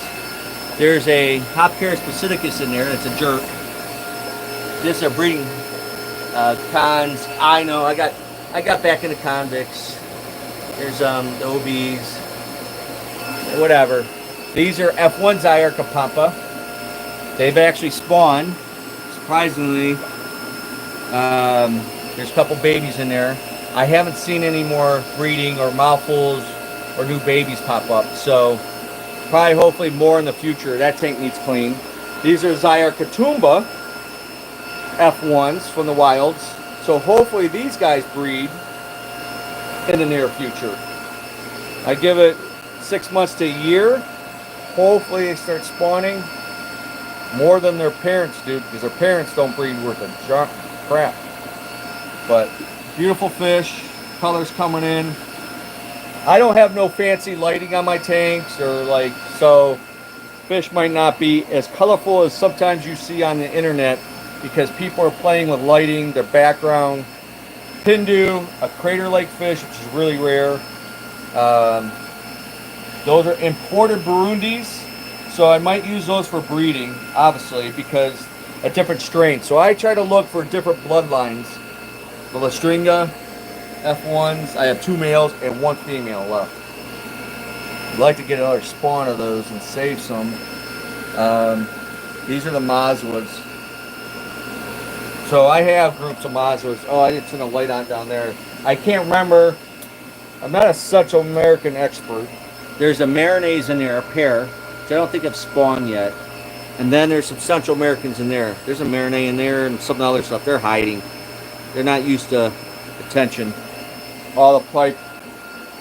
There's a Hopcaris pacificus in there. It's a jerk. This is a breeding Cons, I know, I got back into convicts. There's the OBs, whatever. These are F1 Zyarca Pampa. They've actually spawned, surprisingly. There's a couple babies in there. I haven't seen any more breeding or mouthfuls or new babies pop up. So probably, hopefully, more in the future. That tank needs clean. These are Zyarca Tumba F1s from the wilds. So hopefully these guys breed in the near future. I give it 6 months to a year. Hopefully they start spawning more than their parents do, because their parents don't breed worth a junk crap. But beautiful fish, colors coming in. I don't have no fancy lighting on my tanks, or like, so fish might not be as colorful as sometimes you see on the internet, because people are playing with lighting, their background. Pindu, a crater lake fish, which is really rare. Those are imported Burundis, so I might use those for breeding, obviously, because a different strain. So I try to look for different bloodlines. The Lastringa F1s, I have 2 males and 1 female left. I'd like to get another spawn of those and save some. These are the Mazwas. So I have groups of Mazwas. Oh, I didn't turn the light on down there. I can't remember. I'm not a Central American expert. There's a Marinades in there, a pair, which I don't think have spawned yet. And then there's some Central Americans in there. There's a Marinade in there and some other stuff. They're hiding. They're not used to attention. All the pipe,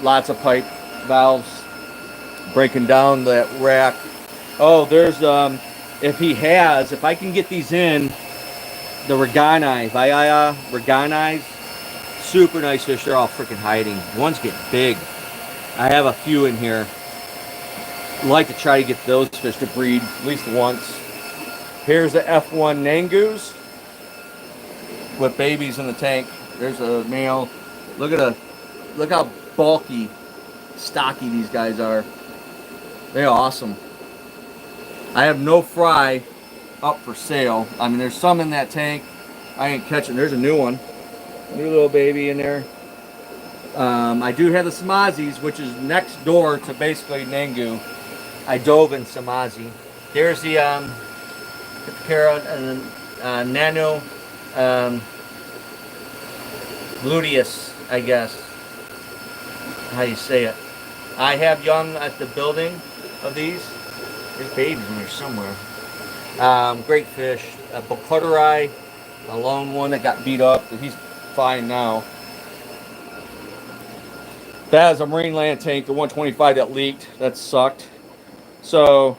lots of pipe valves, breaking down that rack. Oh, there's, if I can get these in, the Reganai, Vaiaya Reganai, super nice fish. They're all freaking hiding. Ones get big. I have a few in here. I'd like to try to get those fish to breed at least once. Here's the F1 Nangus with babies in the tank. There's a male. Look how bulky, stocky these guys are. They're awesome. I have no fry up for sale. I mean, there's some in that tank. I ain't catching. There's a new one. New little baby in there. I do have the Samazis, which is next door to basically Nangu. I dove in Samazi. There's the Carrot and Nano Luteus, I guess. How you say it. I have young at the building of these. There's babies in there somewhere. Great fish. A Bocuteri, a lone one that got beat up. He's fine now. That is a marine land tank, the 125 that leaked. That sucked. So,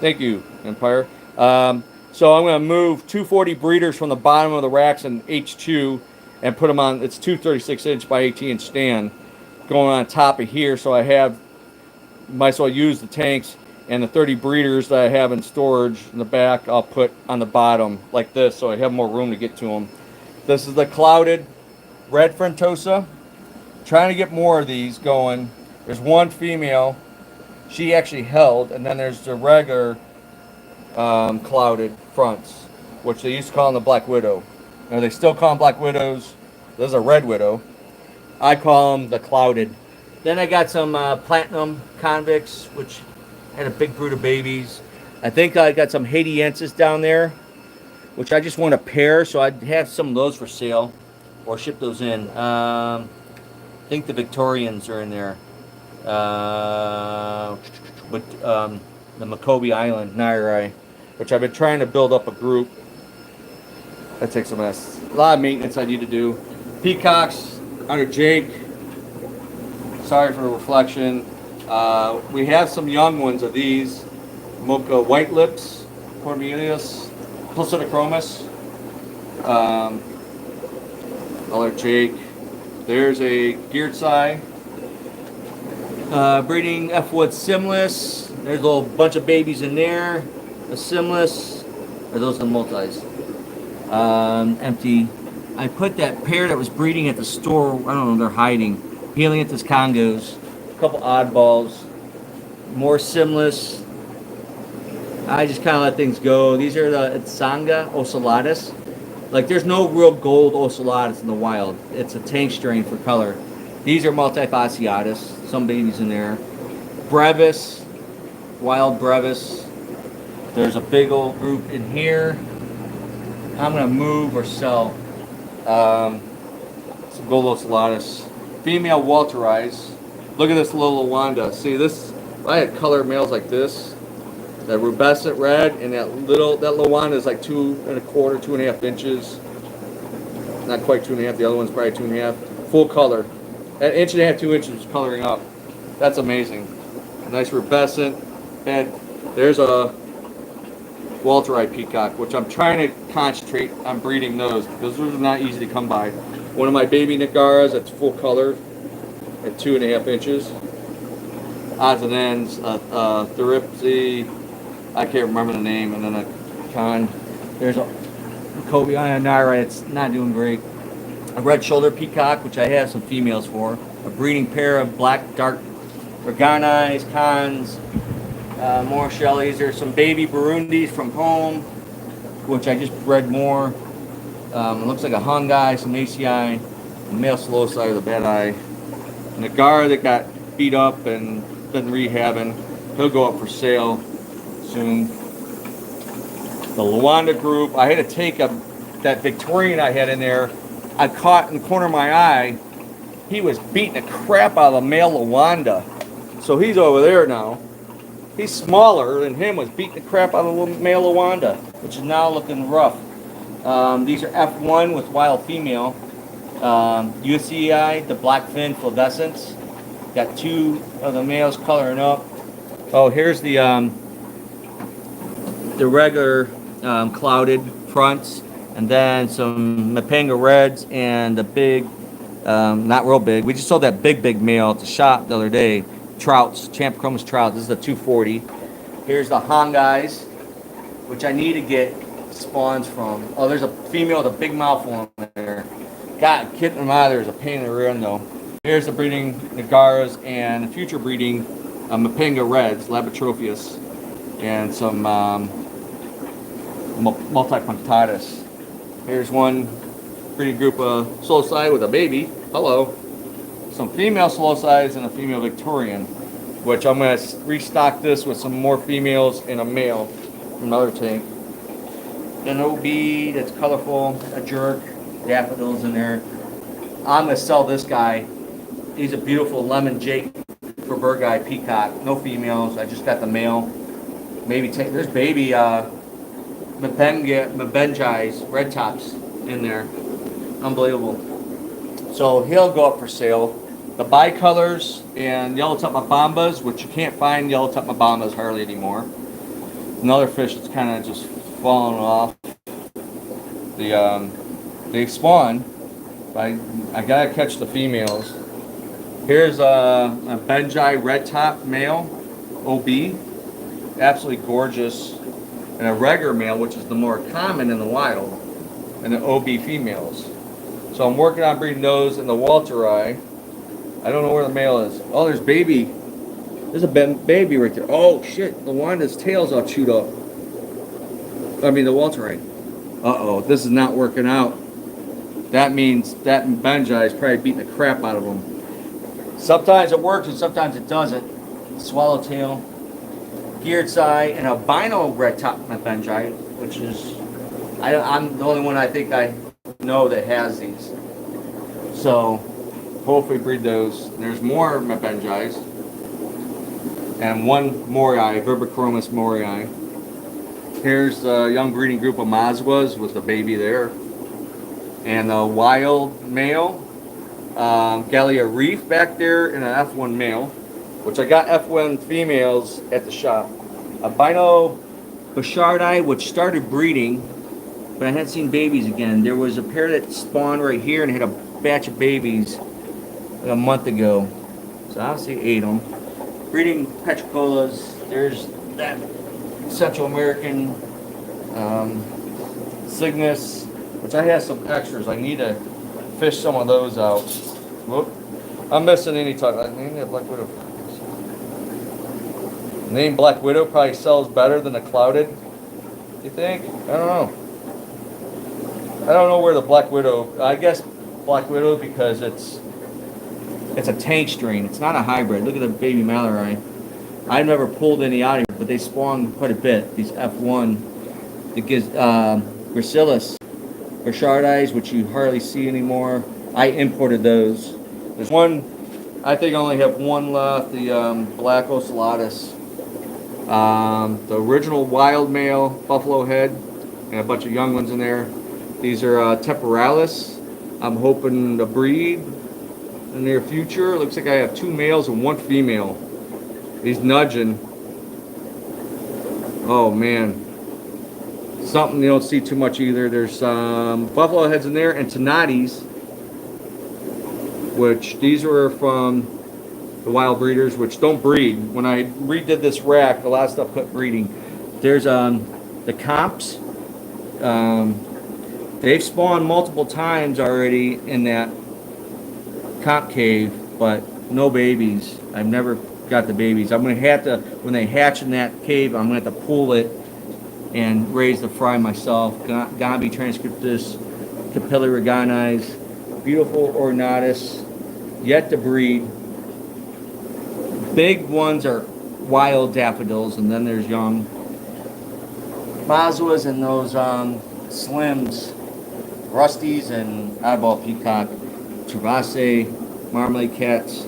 thank you, Empire. So I'm going to move 240 breeders from the bottom of the racks in H2 and put them on. It's 236 inch by 18 inch stand going on top of here. So I have, might as well use the tanks, and the 30 breeders that I have in storage in the back, I'll put on the bottom like this, so I have more room to get to them. This is the clouded red Frontosa. Trying to get more of these going. There's one female. She actually held, and then there's the regular clouded fronts, which they used to call them the Black Widow. Now they still call them Black Widows. This is a Red Widow. I call them the clouded. Then I got some platinum convicts, which had a big brood of babies. I think I got some Haitiensis down there, which I just want to pair, so I'd have some of those for sale or ship those in. I think the Victorians are in there. With the Makobi Island, Nairai, which I've been trying to build up a group. That takes a mess. A lot of maintenance I need to do. Peacocks under Jake. Sorry for the reflection. We have some young ones of these. Mocha White Lips, Cornelius, Placidochromis. Other Jake. There's a Geertzai. Breeding F-Wood Simless. There's a little bunch of babies in there. A Simless. Are those the multis? Empty. I put that pair that was breeding at the store. I don't know, they're hiding. Helianthus Congos. A couple oddballs. More Simless. I just kind of let things go. These are the Itsanga Ocellatus. Like there's no real gold ocellatus in the wild. It's a tank strain for color. These are multifasciatus. Some babies in there. Brevis, wild brevis. There's a big old group in here. I'm gonna move or sell some gold ocellatus. Female Walterize. Look at this little Lawanda. See this? I had colored males like this. That rubescent red and that Lawanda is like 2¼ 2½ inches. Not quite 2½. The other one's probably 2½. Full color. At 1½ 2 inches coloring up. That's amazing. A nice rubescent. And there's a Walterite peacock, which I'm trying to concentrate on breeding those because those are not easy to come by. One of my baby Nigaras that's full color at 2½ inches. Odds and ends, Theripsy, I can't remember the name, and then a con. There's a Kobe Ionara, it's not doing great. A red shoulder peacock, which I have some females for. A breeding pair of black dark Reganais, cons, more Shelleys. There's some baby Burundis from home, which I just bred more. It looks like a hung guy, some ACI, a male slow side with a bad eye. And a Nagara that got beat up and been rehabbing. He'll go up for sale soon. The Lawanda group, I had to take that Victorian I had in there. I caught in the corner of my eye. He was beating the crap out of the male Lawanda. So he's over there now. He's smaller than him, was beating the crap out of the male Lawanda, which is now looking rough. These are F1 with wild female. UCI, the blackfin flavescence. Got 2 of the males coloring up. Oh, here's the regular clouded fronts, and then some Mapanga reds and the big, not real big. We just sold that big male at the shop the other day. Trouts, Champ Chromus trout. This is the 240. Here's the Hongais, which I need to get spawns from. Oh, there's a female with a big mouth on there. God, getting them out of there is a pain in the rear end though. Here's the breeding Nagaras and the future breeding Mapanga reds, Labotropheus, and some multipunctatus. Here's one breeding group of Solocide with a baby. Hello. Some female Solocides and a female Victorian, which I'm going to restock this with some more females and a male from another tank. An OB that's colorful, a jerk, daffodils in there. I'm going to sell this guy. He's a beautiful lemon Jake for bird guy peacock. No females. I just got the male. Maybe take there's baby Mabenjai's red tops in there. Unbelievable. So he'll go up for sale. The bicolors and yellow top mabambas, which you can't find yellow top mabambas hardly anymore. Another fish that's kind of just falling off. They spawn. I gotta catch the females. Here's a Benjai red top male, OB, absolutely gorgeous, and a regular male, which is the more common in the wild, and the OB females. So I'm working on breeding those in the Walteri. I don't know where the male is. Oh, there's baby. There's a baby right there. Oh shit, the Wanda's tail's all chewed up. I mean the Walteri. Uh-oh, this is not working out. That means that Benjai is probably beating the crap out of him. Sometimes it works and sometimes it doesn't. Swallowtail, geared side, and albino red top Benjai, which is, I'm the only one I think I know that has these. So hopefully breed those. There's more Benjais and one Morii, Verbichromis Morii. Here's the young breeding group of Mazwas with the baby there. And a wild male, Gallia Reef back there, and an F1 male, which I got F1 females at the shop. Albino Bouchardi, which started breeding, but I hadn't seen babies again. There was a pair that spawned right here and had a batch of babies like a month ago. So obviously ate them. Breeding Petricolas, there's that Central American Cygnus, which I have some extras. I need to fish some of those out. Whoop. I'm missing any type. I need a Black Widow. The name Black Widow probably sells better than a clouded. You think? I don't know. I don't know where the Black Widow, I guess Black Widow because it's a tank strain. It's not a hybrid. Look at the baby Mallory. I've never pulled any out of here, but they spawn quite a bit. These F1, it gives Gracilis, Burchardis, which you hardly see anymore. I imported those. There's one, I think I only have one left, the Black Ocellatus. The original wild male buffalo head, and a bunch of young ones in there. These are temporalis. I'm hoping to breed in the near future. Looks like I have 2 males and 1 female. He's nudging. Oh man. Something you don't see too much either. There's buffalo heads in there and Tenates, which these were from the wild breeders, which don't breed. When I redid this rack, a lot of stuff quit breeding. There's the comps. They've spawned multiple times already in that comp cave, but no babies. I've never got the babies. I'm gonna have to, when they hatch in that cave, I'm gonna have to pull it and raise the fry myself. Gambi transcriptus, capillary reganis, beautiful ornatus, yet to breed. Big ones are wild daffodils, and then there's young Mazwas and those slims, rusties and eyeball peacock, Travase, marmalade cats.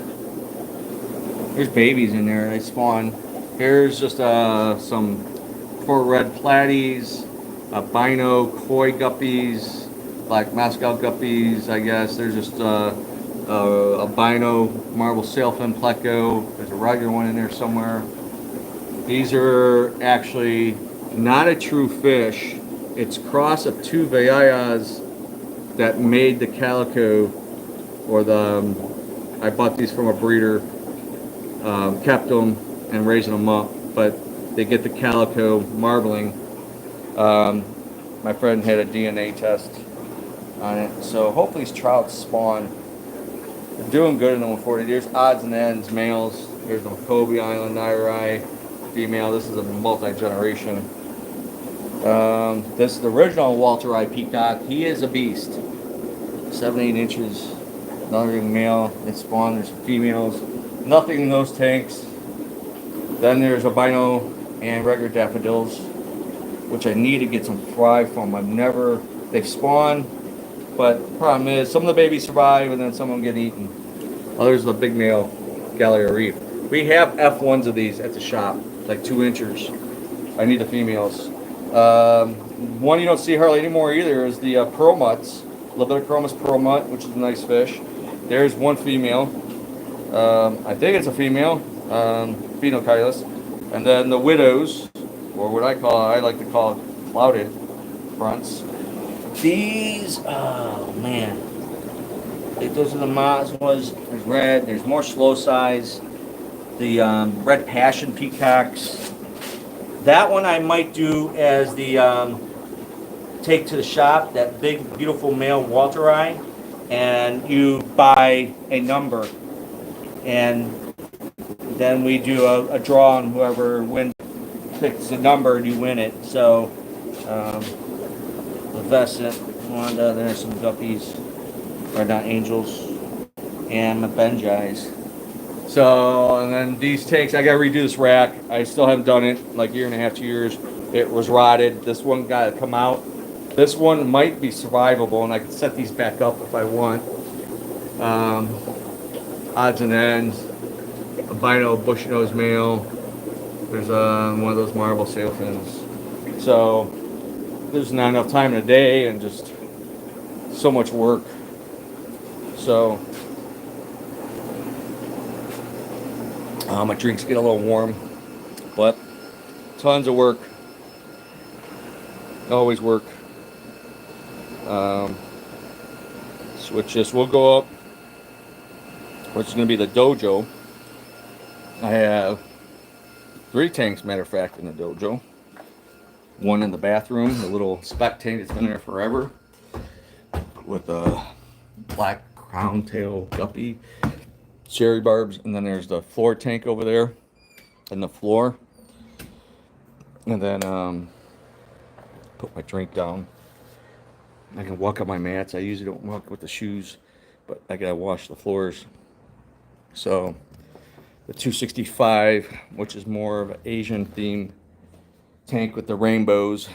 There's babies in there. They spawn. Here's just some 4 red platies, albino koi guppies, black mascot guppies, I guess. There's just albino marble sailfin pleco. There's a regular one in there somewhere. These are actually not a true fish. It's cross of 2 vayayas that made the calico, or the I bought these from a breeder, kept them and raising them up, but they get the calico marbling. My friend had a DNA test on it, so hopefully these trout spawn. They're doing good in them 40. There's odds and ends, males. Here's the Kobe Island Nairai, female. This is a multi-generation. This is the original Walter I peacock. He is a beast. 7-8 inches. Another male. They spawn. There's females. Nothing in those tanks. Then there's albino and regular daffodils, which I need to get some fry from. They've spawned, but the problem is some of the babies survive and then some of them get eaten. Others are the big male Gallia reef. We have F1s of these at the shop, like 2 inchers. I need the females. One you don't see hardly anymore either is the pearl mutts. A little bit of chromis pearl mutt, which is a nice fish. There's one female. I think it's a female, Phenocylus. And then the widows, or what I like to call clouded fronts. These, oh man. Those are the Mazwas. There's red. There's more slow size. The red passion peacocks. That one I might do as the take to the shop. That big, beautiful male Walteri, and you buy a number, and then we do a draw, and whoever wins picks a number, and you win it. So, the Vesset, Wanda, there's some guppies, or not angels, and the Benjis. So, and then these tanks, I gotta redo this rack. I still haven't done it, like 1.5 to 2 years. It was rotted. This one got to come out. This one might be survivable, and I can set these back up if I want. Odds and ends. Albino bushy-nosed male. There's one of those marble sailfins. So, there's not enough time in a day, and just so much work. So, my drinks get a little warm, but tons of work. Always work. Switch this. We'll go up, which is going to be the dojo. I have 3 tanks, matter of fact, in the dojo. One in the bathroom, the little spec tank that's been there forever, with a black crown tail guppy, cherry barbs, and then there's the floor tank over there, and the floor, and then put my drink down. I can walk up my mats. I usually don't walk with the shoes, but I gotta wash the floors. So the 265, which is more of an Asian theme tank with the rainbows.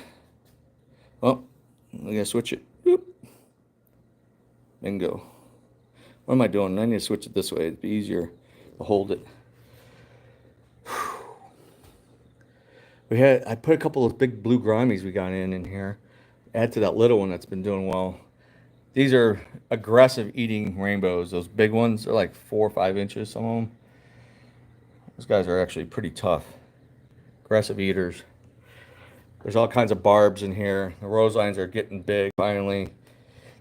Oh, I gotta switch it. Boop. Bingo. What am I doing? I need to switch it this way. It'd be easier to hold it. I put a couple of big blue grimmies we got in here. Add to that little one that's been doing well. These are aggressive eating rainbows. Those big ones are like 4 or 5 inches, some of them. Those guys are actually pretty tough. Aggressive eaters. There's all kinds of barbs in here. The rose lines are getting big finally.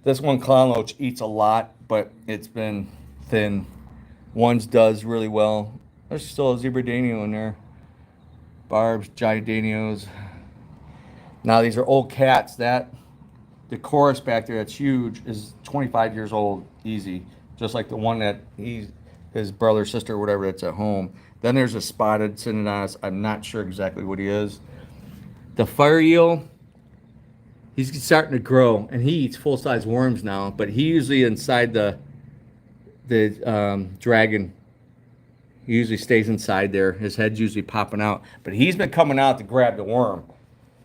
This one clown loach eats a lot, but it's been thin. One's does really well. There's still a zebra danio in there. Barbs, giant danios. Now these are old cats. The chorus back there that's huge is 25 years old, easy. Just like the one that his brother, sister, whatever that's at home. Then there's a spotted Synodontis. I'm not sure exactly what he is. The fire eel, he's starting to grow, and he eats full-size worms now. But he usually inside the dragon. He usually stays inside there. His head's usually popping out. But he's been coming out to grab the worm.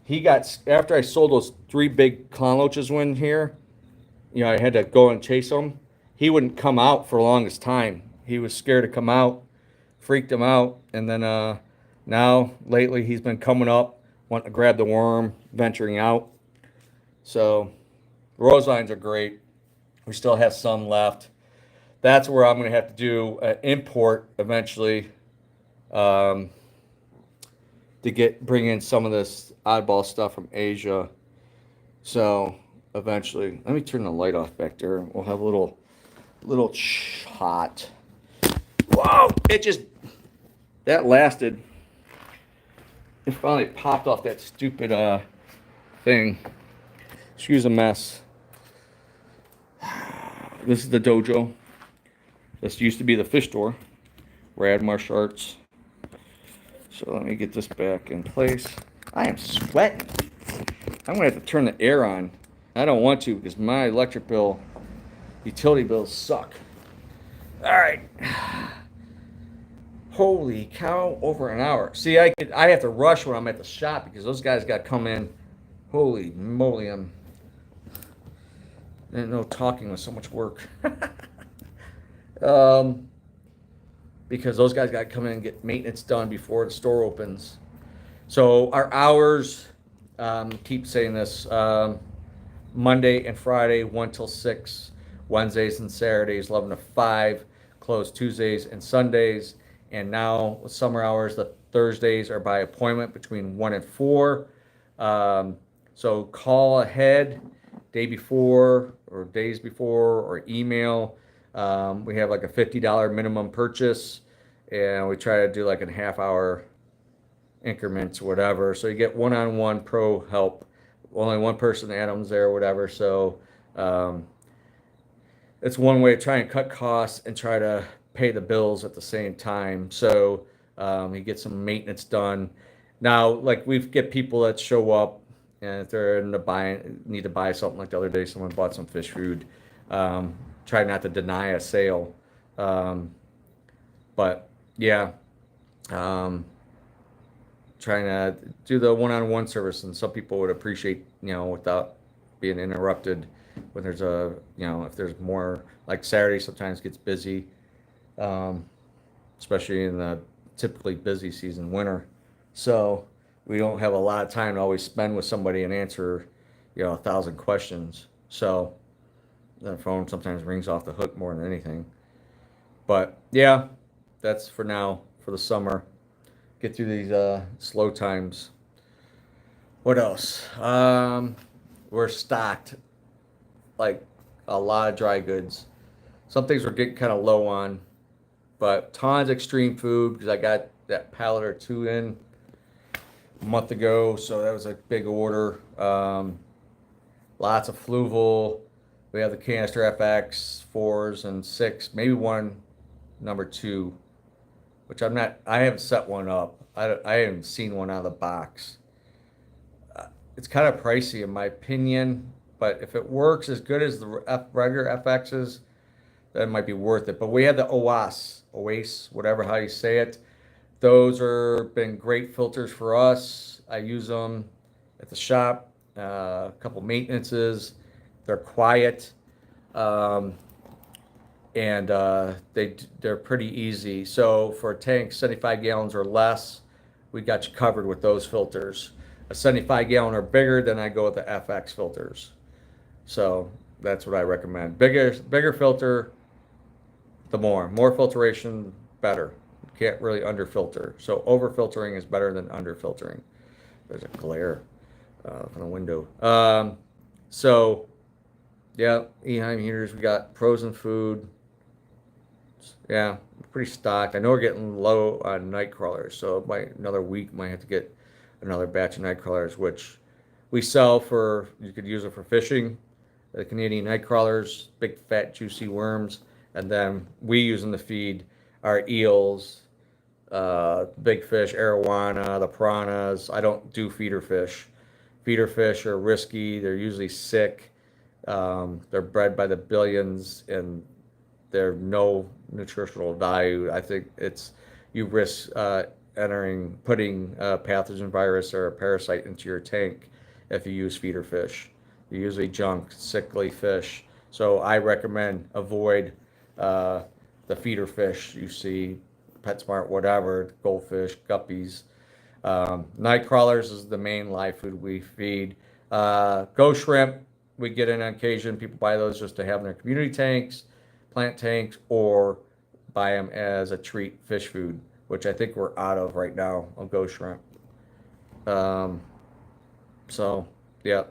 After I sold those 3 big clown loaches in here, I had to go and chase them. He wouldn't come out for the longest time. He was scared to come out, freaked him out. And then now, lately, he's been coming up, wanting to grab the worm, venturing out. So, rose lines are great. We still have some left. That's where I'm going to have to do an import eventually to bring in some of this oddball stuff from Asia. So eventually, let me turn the light off back there. We'll have a little shot. Whoa! That lasted. It finally popped off that stupid thing. Excuse the mess. This is the dojo. This used to be the fish store. Rad martial arts. So let me get this back in place. I am sweating. I'm going to have to turn the air on. I don't want to because my electric bill, utility bills suck. All right. Holy cow, over an hour. See, I have to rush when I'm at the shop because those guys got to come in. Holy moly, I didn't know talking was so much work. Because those guys got to come in and get maintenance done before the store opens. So our hours, keep saying this, Monday and Friday, 1 till 6, Wednesdays and Saturdays, 11 to 5, closed Tuesdays and Sundays. And now summer hours, the Thursdays are by appointment between 1 and 4. So call ahead day before or days before or email. We have like a $50 minimum purchase, and we try to do like a half-hour increments or whatever. So you get one-on-one pro help. Only one person, Adam's there or whatever. So it's one way to try and cut costs and try to pay the bills at the same time. So you get some maintenance done. Now, like we get people that show up, and if they're need to buy something, like the other day, someone bought some fish food. Try not to deny a sale. But yeah, trying to do the one-on-one service, and some people would appreciate, without being interrupted when there's if there's more, like Saturday sometimes gets busy, especially in the typically busy season, winter. So we don't have a lot of time to always spend with somebody and answer, 1,000 questions. So the phone sometimes rings off the hook more than anything. But yeah, that's for now, for the summer. Get through these slow times. What else? We're stocked, like a lot of dry goods. Some things we're getting kind of low on, but tons of extreme food because I got that pallet or 2 in a month ago, so that was a big order. Lots of fluval. We have the canister FX 4s and 6, maybe one number 2, which I haven't set one up. I haven't seen one out of the box. It's kind of pricey in my opinion. But if it works as good as the regular FXs, then it might be worth it. But we have the OAS, whatever how you say it. Those are been great filters for us. I use them at the shop, a couple maintenances. They're quiet, um, and they're pretty easy. So for tanks 75 gallons or less, we got you covered with those filters. A 75 gallon or bigger, then I go with the FX filters. So that's what I recommend. Bigger filter, the more filtration, better. You can't really underfilter. So over filtering is better than under filtering. There's a glare from the window. So yeah, Eheim heaters. We got frozen food. Yeah, pretty stocked. I know we're getting low on night crawlers, so another week might have to get another batch of night crawlers, which we sell for. You could use it for fishing. The Canadian night crawlers, big fat juicy worms, and then we use them to feed our eels, big fish, arowana, the piranhas. I don't do feeder fish. Feeder fish are risky. They're usually sick. They're bred by the billions, and they're no nutritional value. I think you risk putting a pathogen virus or a parasite into your tank if you use feeder fish. They're usually junk, sickly fish. So I recommend avoid the feeder fish you see, PetSmart, whatever, goldfish, guppies. Night crawlers is the main live food we feed. Ghost shrimp, we get in on occasion. People buy those just to have in their community tanks, plant tanks, or buy them as a treat fish food, which I think we're out of right now on ghost shrimp. So, yeah.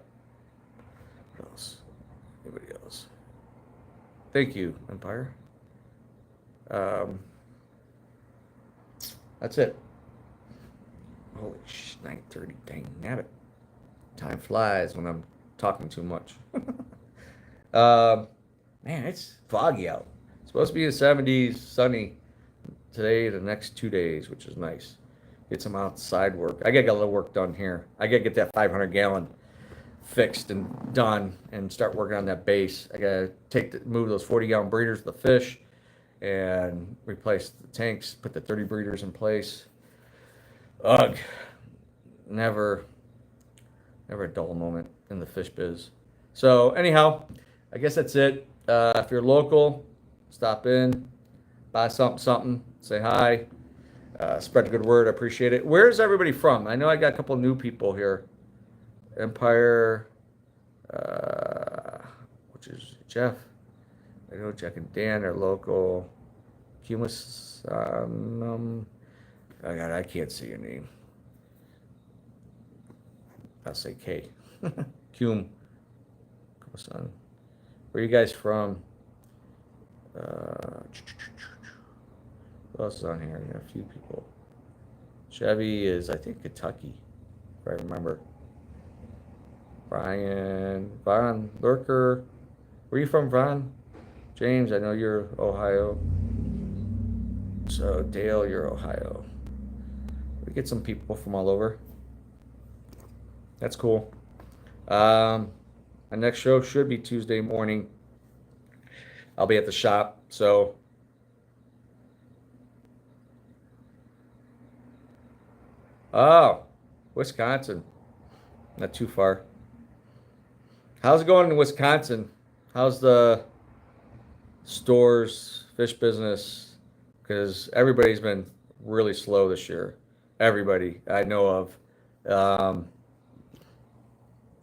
What else? Anybody else? Thank you, Empire. That's it. Holy 9:30, dang nabbit. Time flies when I'm talking too much. Man, it's foggy out. It's supposed to be in the 70s, sunny today, the next 2 days, which is nice. Get some outside work. I gotta get a little work done here. I gotta get that 500 gallon fixed and done and start working on that base. I gotta move those 40 gallon breeders to the fish and replace the tanks, put the 30 breeders in place. Ugh, never a dull moment in the fish biz. So anyhow, I guess that's it. If you're local, stop in, buy something, say hi, spread the good word. I appreciate it. Where's everybody from? I know I got a couple new people here. Empire, which is Jeff. I know Jack and Dan are local. Cumus, oh God, I can't see your name. I'll say K. Cum. Son. Where are you guys from? Who else is on here? You have a few people. Chevy is, I think, Kentucky, if I remember. Von Lurker. Where are you from, Von? James, I know you're Ohio. So, Dale, you're Ohio. We get some people from all over. That's cool. My next show should be Tuesday morning. I'll be at the shop, so oh, Wisconsin. Not too far. How's it going in Wisconsin? How's the stores, fish business? Because everybody's been really slow this year. Everybody I know of,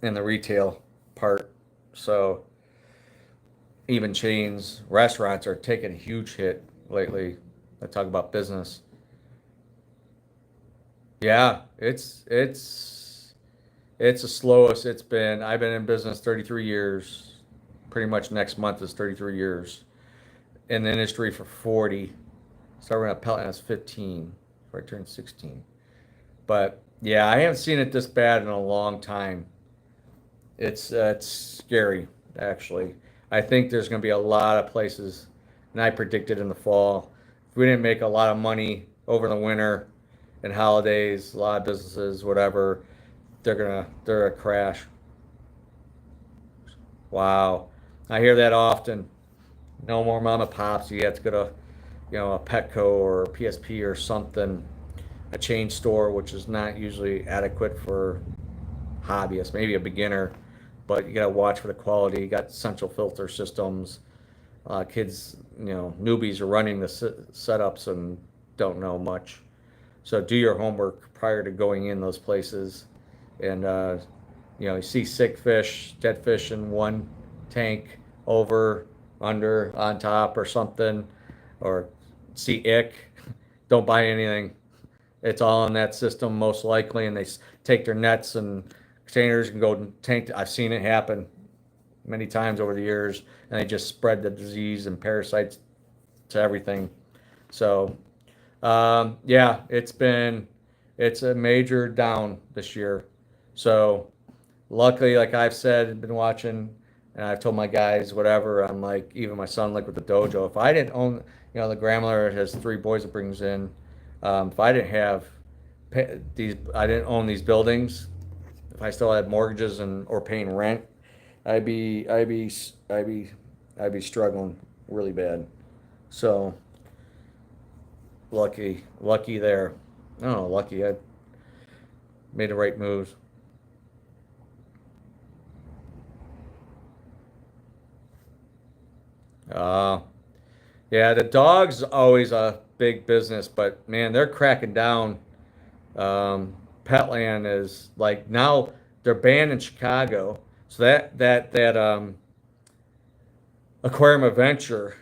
in the retail part. So even chains, restaurants are taking a huge hit lately. I talk about business. Yeah, it's the slowest it's been. I've been in business 33 years. Pretty much next month is 33 years. In the industry for 40. Started at pellet when I was 15 before I turned 16. But yeah, I haven't seen it this bad in a long time. It's scary, actually. I think there's going to be a lot of places, and I predicted in the fall, if we didn't make a lot of money over the winter and holidays, a lot of businesses, whatever, they're gonna crash. Wow. I hear that often. No more mom and pops. You have to go to, a Petco or a PSP or something, a chain store, which is not usually adequate for hobbyists, maybe a beginner, but you got to watch for the quality. You got central filter systems. Kids, newbies are running the setups and don't know much. So do your homework prior to going in those places. And, you see sick fish, dead fish in one tank, over, under, on top, or something, or see ick, don't buy anything. It's all in that system most likely, and they take their nets and containers and go and tank. I've seen it happen many times over the years, and they just spread the disease and parasites to everything. So, yeah, it's a major down this year. So, luckily, like I've said, been watching, and I've told my guys, whatever, I'm like, even my son, like with the dojo, if I didn't own, the grandmother has three boys that brings in, if I didn't have I didn't own these buildings, if I still had mortgages and or paying rent, I'd be, I'd be, I'd be, I'd be struggling really bad. So lucky there. I don't know, lucky. I made the right moves. Uh, yeah, the dog's always a big business, but man, they're cracking down. Petland is like now they're banned in Chicago, so that Aquarium Adventure,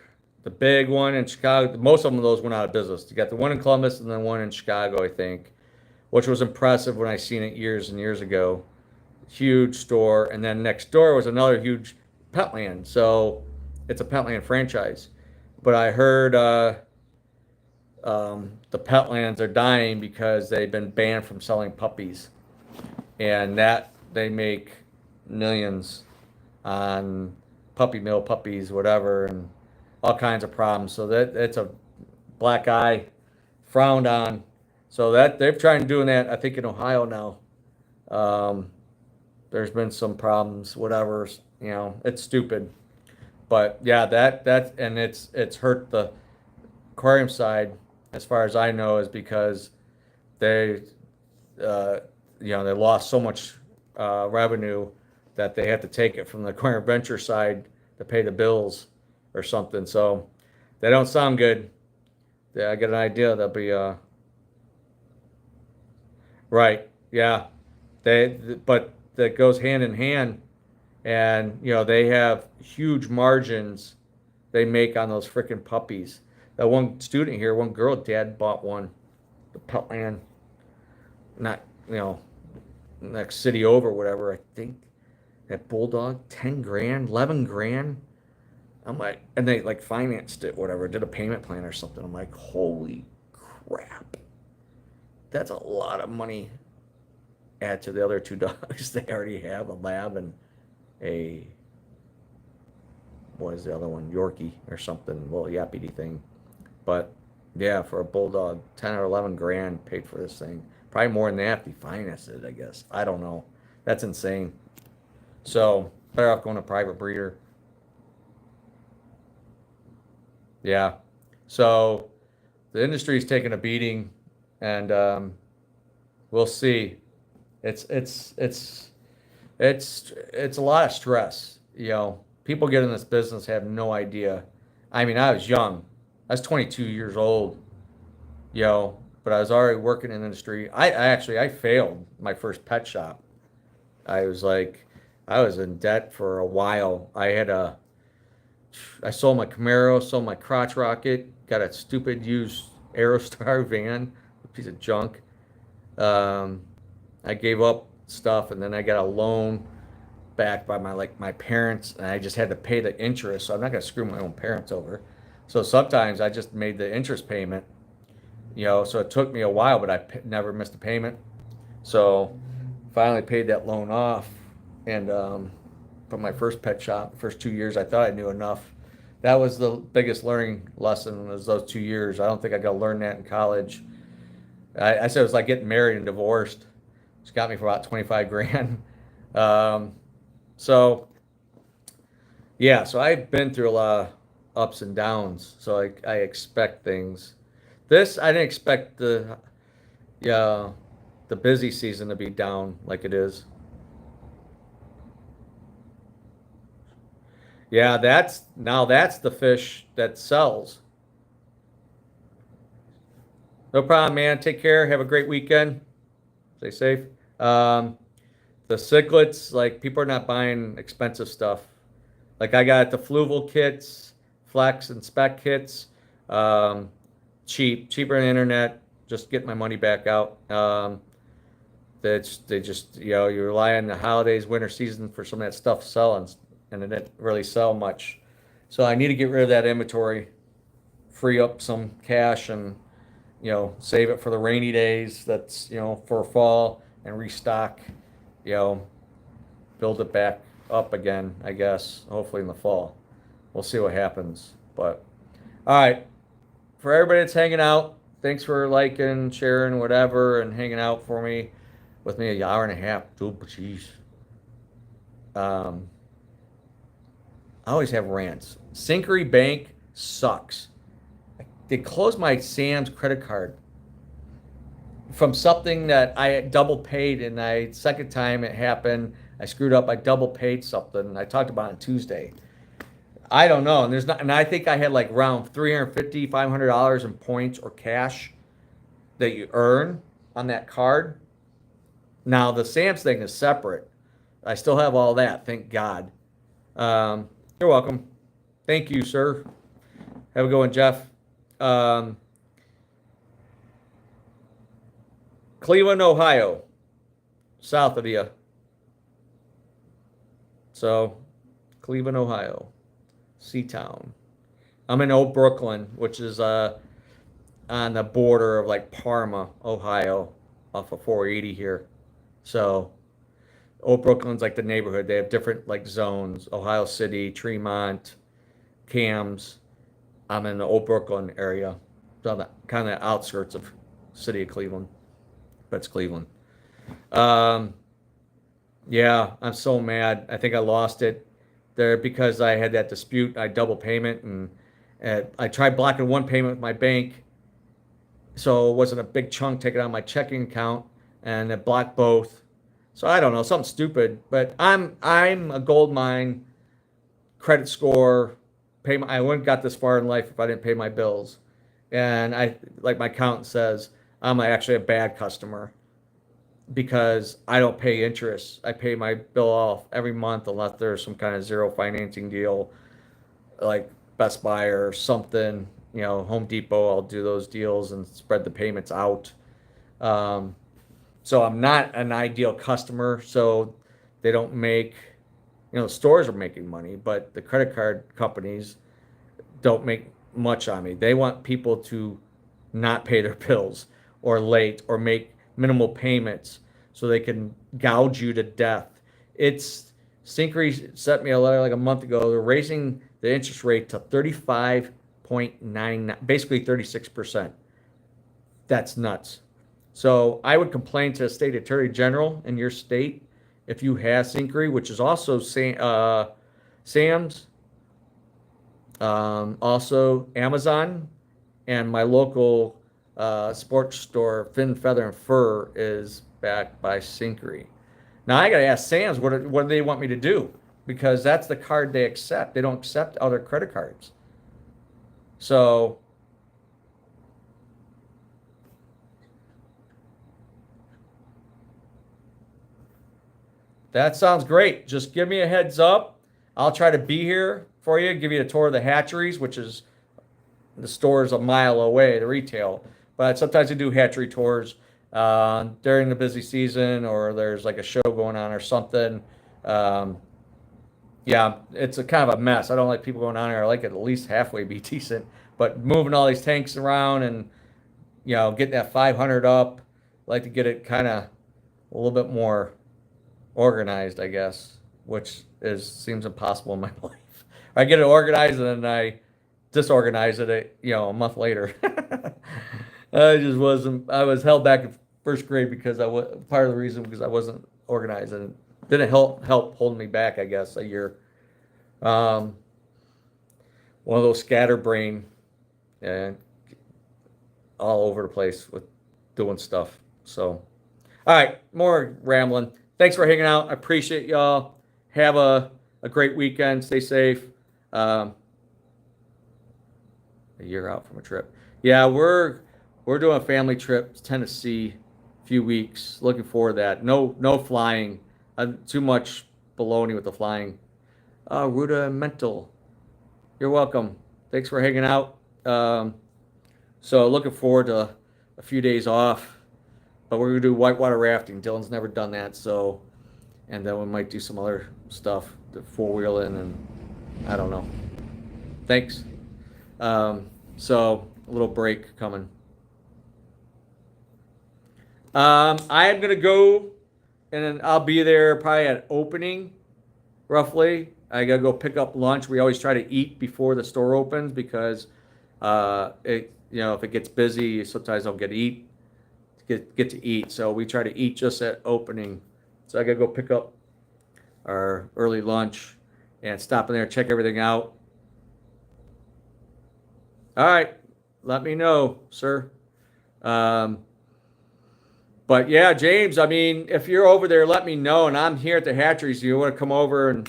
the big one in Chicago, most of them those went out of business. You got the one in Columbus and then one in Chicago, I think, which was impressive when I seen it years and years ago. Huge store, and then next door was another huge Petland. So it's a Petland franchise. But I heard the Petlands are dying because they've been banned from selling puppies, and that they make millions on puppy mill puppies, whatever, and all kinds of problems. So that it's a black eye frowned on. So that they've tried doing that, I think in Ohio now. Um, there's been some problems, whatever. It's stupid, but yeah, that and it's hurt the aquarium side, as far as I know, is because they, uh, they lost so much revenue that they have to take it from the aquarium venture side to pay the bills or something. So they don't sound good. Yeah, I get an idea they'll be right. Yeah, but that goes hand in hand, and they have huge margins they make on those freaking puppies. That one student here, one girl, dad bought one, the Petland, not next city over, whatever. I think that bulldog, 10 grand, 11 grand. I'm like, and they like financed it, whatever, did a payment plan or something. I'm like, holy crap, that's a lot of money. Add to the other two dogs they already have, a lab and a, what is the other one, Yorkie or something, little yappy thing. But yeah, for a bulldog, 10 or 11 grand paid for this thing. Probably more than that if you finance it, I guess. I don't know. That's insane. So better off going to private breeder. Yeah. So the industry's taking a beating, and we'll see. It's a lot of stress. People get in this business have no idea. I mean, I was young. I was 22 years old, but I was already working in the industry. I failed my first pet shop. I was like, I was in debt for a while. I sold my Camaro, sold my crotch rocket, got a stupid used Aerostar van, a piece of junk. Um, I gave up stuff, and then I got a loan backed by my parents, and I just had to pay the interest. So I'm not gonna screw my own parents over. So sometimes I just made the interest payment, So it took me a while, but never missed a payment. So finally paid that loan off, and from my first pet shop, first 2 years, I thought I knew enough. That was the biggest learning lesson, was those 2 years. I don't think I got to learn that in college. I said it was like getting married and divorced. It's got me for about 25 grand. Um, so Yeah, so I've been through a lot of ups and downs, so I expect things. This I didn't expect yeah the busy season to be down like it is. Yeah, that's the fish that sells. No problem, man. Take care. Have a great weekend. Stay safe. Um, the cichlids, like people are not buying expensive stuff. Like I got the fluval kits, flex and spec kits, um, cheaper on the internet. Just get my money back out. They just you rely on the holidays, winter season for some of that stuff selling, and it didn't really sell much. So I need to get rid of that inventory, free up some cash, and save it for the rainy days. That's for fall and restock. You know, build it back up again. I guess hopefully in the fall. We'll see what happens. But all right, for everybody that's hanging out, thanks for liking, sharing, whatever, and hanging out for me with me an hour and a half. Oh, jeez. Um, I always have rants. Synchrony Bank sucks. They closed my Sam's credit card from something that I double paid, and second time it happened, I screwed up. I double paid something. I talked about it on Tuesday. I don't know, and there's not, and I think I had like around $350, $500 in points or cash that you earn on that card. Now the Sam's thing is separate. I still have all that, thank God. You're welcome. Thank you, sir. Have a good one, Jeff. Um, Cleveland, Ohio, south of you. So, Cleveland, Ohio, Seatown. I'm in Old Brooklyn, which is on the border of like Parma, Ohio, off of 480 here. So, Old Brooklyn's like the neighborhood. They have different like zones: Ohio City, Tremont, Cams. I'm in the Old Brooklyn area, so the kind of outskirts of city of Cleveland. That's Cleveland. Um, yeah, I'm so mad. I think I lost it there because I had that dispute. I double payment, and I tried blocking one payment with my bank, so it wasn't a big chunk taken out of my checking account, and it blocked both. So I don't know, something stupid. But I'm a gold mine, credit score, I wouldn't got this far in life if I didn't pay my bills, and I like my accountant says I'm actually a bad customer because I don't pay interest. I pay my bill off every month unless there's some kind of zero financing deal like Best Buy or something. Home Depot, I'll do those deals and spread the payments out. Um, so I'm not an ideal customer. So they don't make, stores are making money, but the credit card companies don't make much on me. They want people to not pay their bills or late or make minimal payments so they can gouge you to death. It's Synchrony sent me a letter like a month ago. They're raising the interest rate to 35.99, basically 36%. That's nuts. So I would complain to the state attorney general in your state if you have Synchrony, which is also Sam's, also Amazon, and my local sports store, Fin, Feather, and Fur, is backed by Synchrony. Now I got to ask Sam's what do they want me to do, because that's the card they accept. They don't accept other credit cards. So that sounds great. Just give me a heads up. I'll try to be here for you, give you a tour of the hatcheries, which is the store is a mile away, the retail. But sometimes I do hatchery tours during the busy season, or there's like a show going on or something. Um, yeah, it's a kind of a mess. I don't like people going on there. I like it at least halfway be decent. But moving all these tanks around and getting that 500 up, I like to get it kind of a little bit more organized, I guess, which seems impossible in my life. I get it organized and then I disorganize it, a month later. I just wasn't. I was held back in first grade because I was part of the reason because I wasn't organized, and it didn't help holding me back, I guess, a year. Um, one of those scatterbrain and all over the place with doing stuff. So, all right, more rambling. Thanks for hanging out. I appreciate y'all. Have a great weekend. Stay safe. Um, a year out from a trip. Yeah, we're doing a family trip to Tennessee, a few weeks. Looking forward to that. No flying. Too much baloney with the flying. Rudimental. You're welcome. Thanks for hanging out. So looking forward to a few days off. But we're gonna do whitewater rafting. Dylan's never done that, so and then we might do some other stuff, the four-wheeling and I don't know. Thanks. So a little break coming. I am gonna go and then I'll be there probably at opening, roughly. I gotta go pick up lunch. We always try to eat before the store opens because if it gets busy, sometimes I don't get to eat. So we try to eat just at opening. So I gotta go pick up our early lunch and stop in there, check everything out. All right, let me know, sir. But yeah, James, I mean, if you're over there, let me know. And I'm here at the hatcheries. You want to come over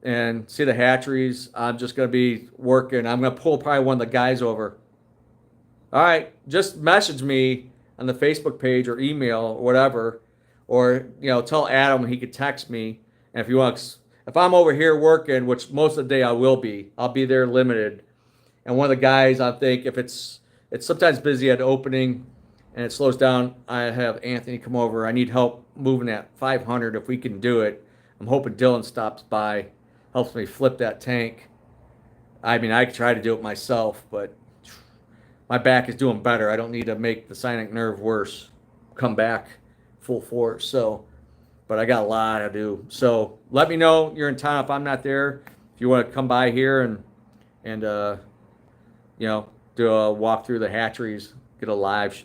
and see the hatcheries? I'm just going to be working. I'm going to pull probably one of the guys over. All right, just message me on the Facebook page or email or whatever, or tell Adam he could text me. And if I'm over here working, which most of the day I'll be there limited. And one of the guys, I think, if it's sometimes busy at opening and it slows down, I have Anthony come over. I need help moving that 500 if we can do it. I'm hoping Dylan stops by, helps me flip that tank. I mean, I could try to do it myself, but my back is doing better. I don't need to make the sciatic nerve worse, come back full force. So, but I got a lot to do. So let me know you're in town if I'm not there. If you want to come by here and do a walk through the hatcheries, get a live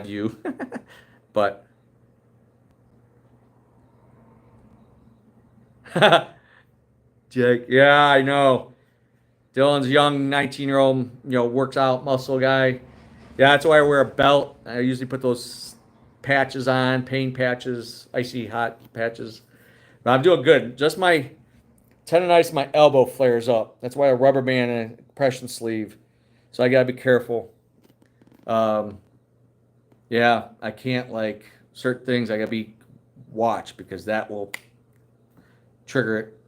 view. But Jake, yeah, I know. Dylan's a young 19-year-old, works out, muscle guy. Yeah, that's why I wear a belt. I usually put those patches on, pain patches, icy hot patches. But I'm doing good. Just my tendonitis, my elbow flares up. That's why a rubber band and a compression sleeve. So I gotta be careful. Yeah, I can't certain things. I gotta be watch because that will trigger it,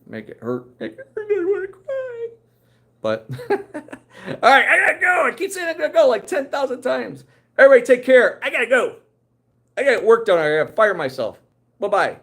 make it hurt. I want to cry. But all right, I gotta go. I keep saying I'm gonna go like 10,000 times. Everybody, take care. I gotta go. I got work done. I gotta fire myself. Bye bye.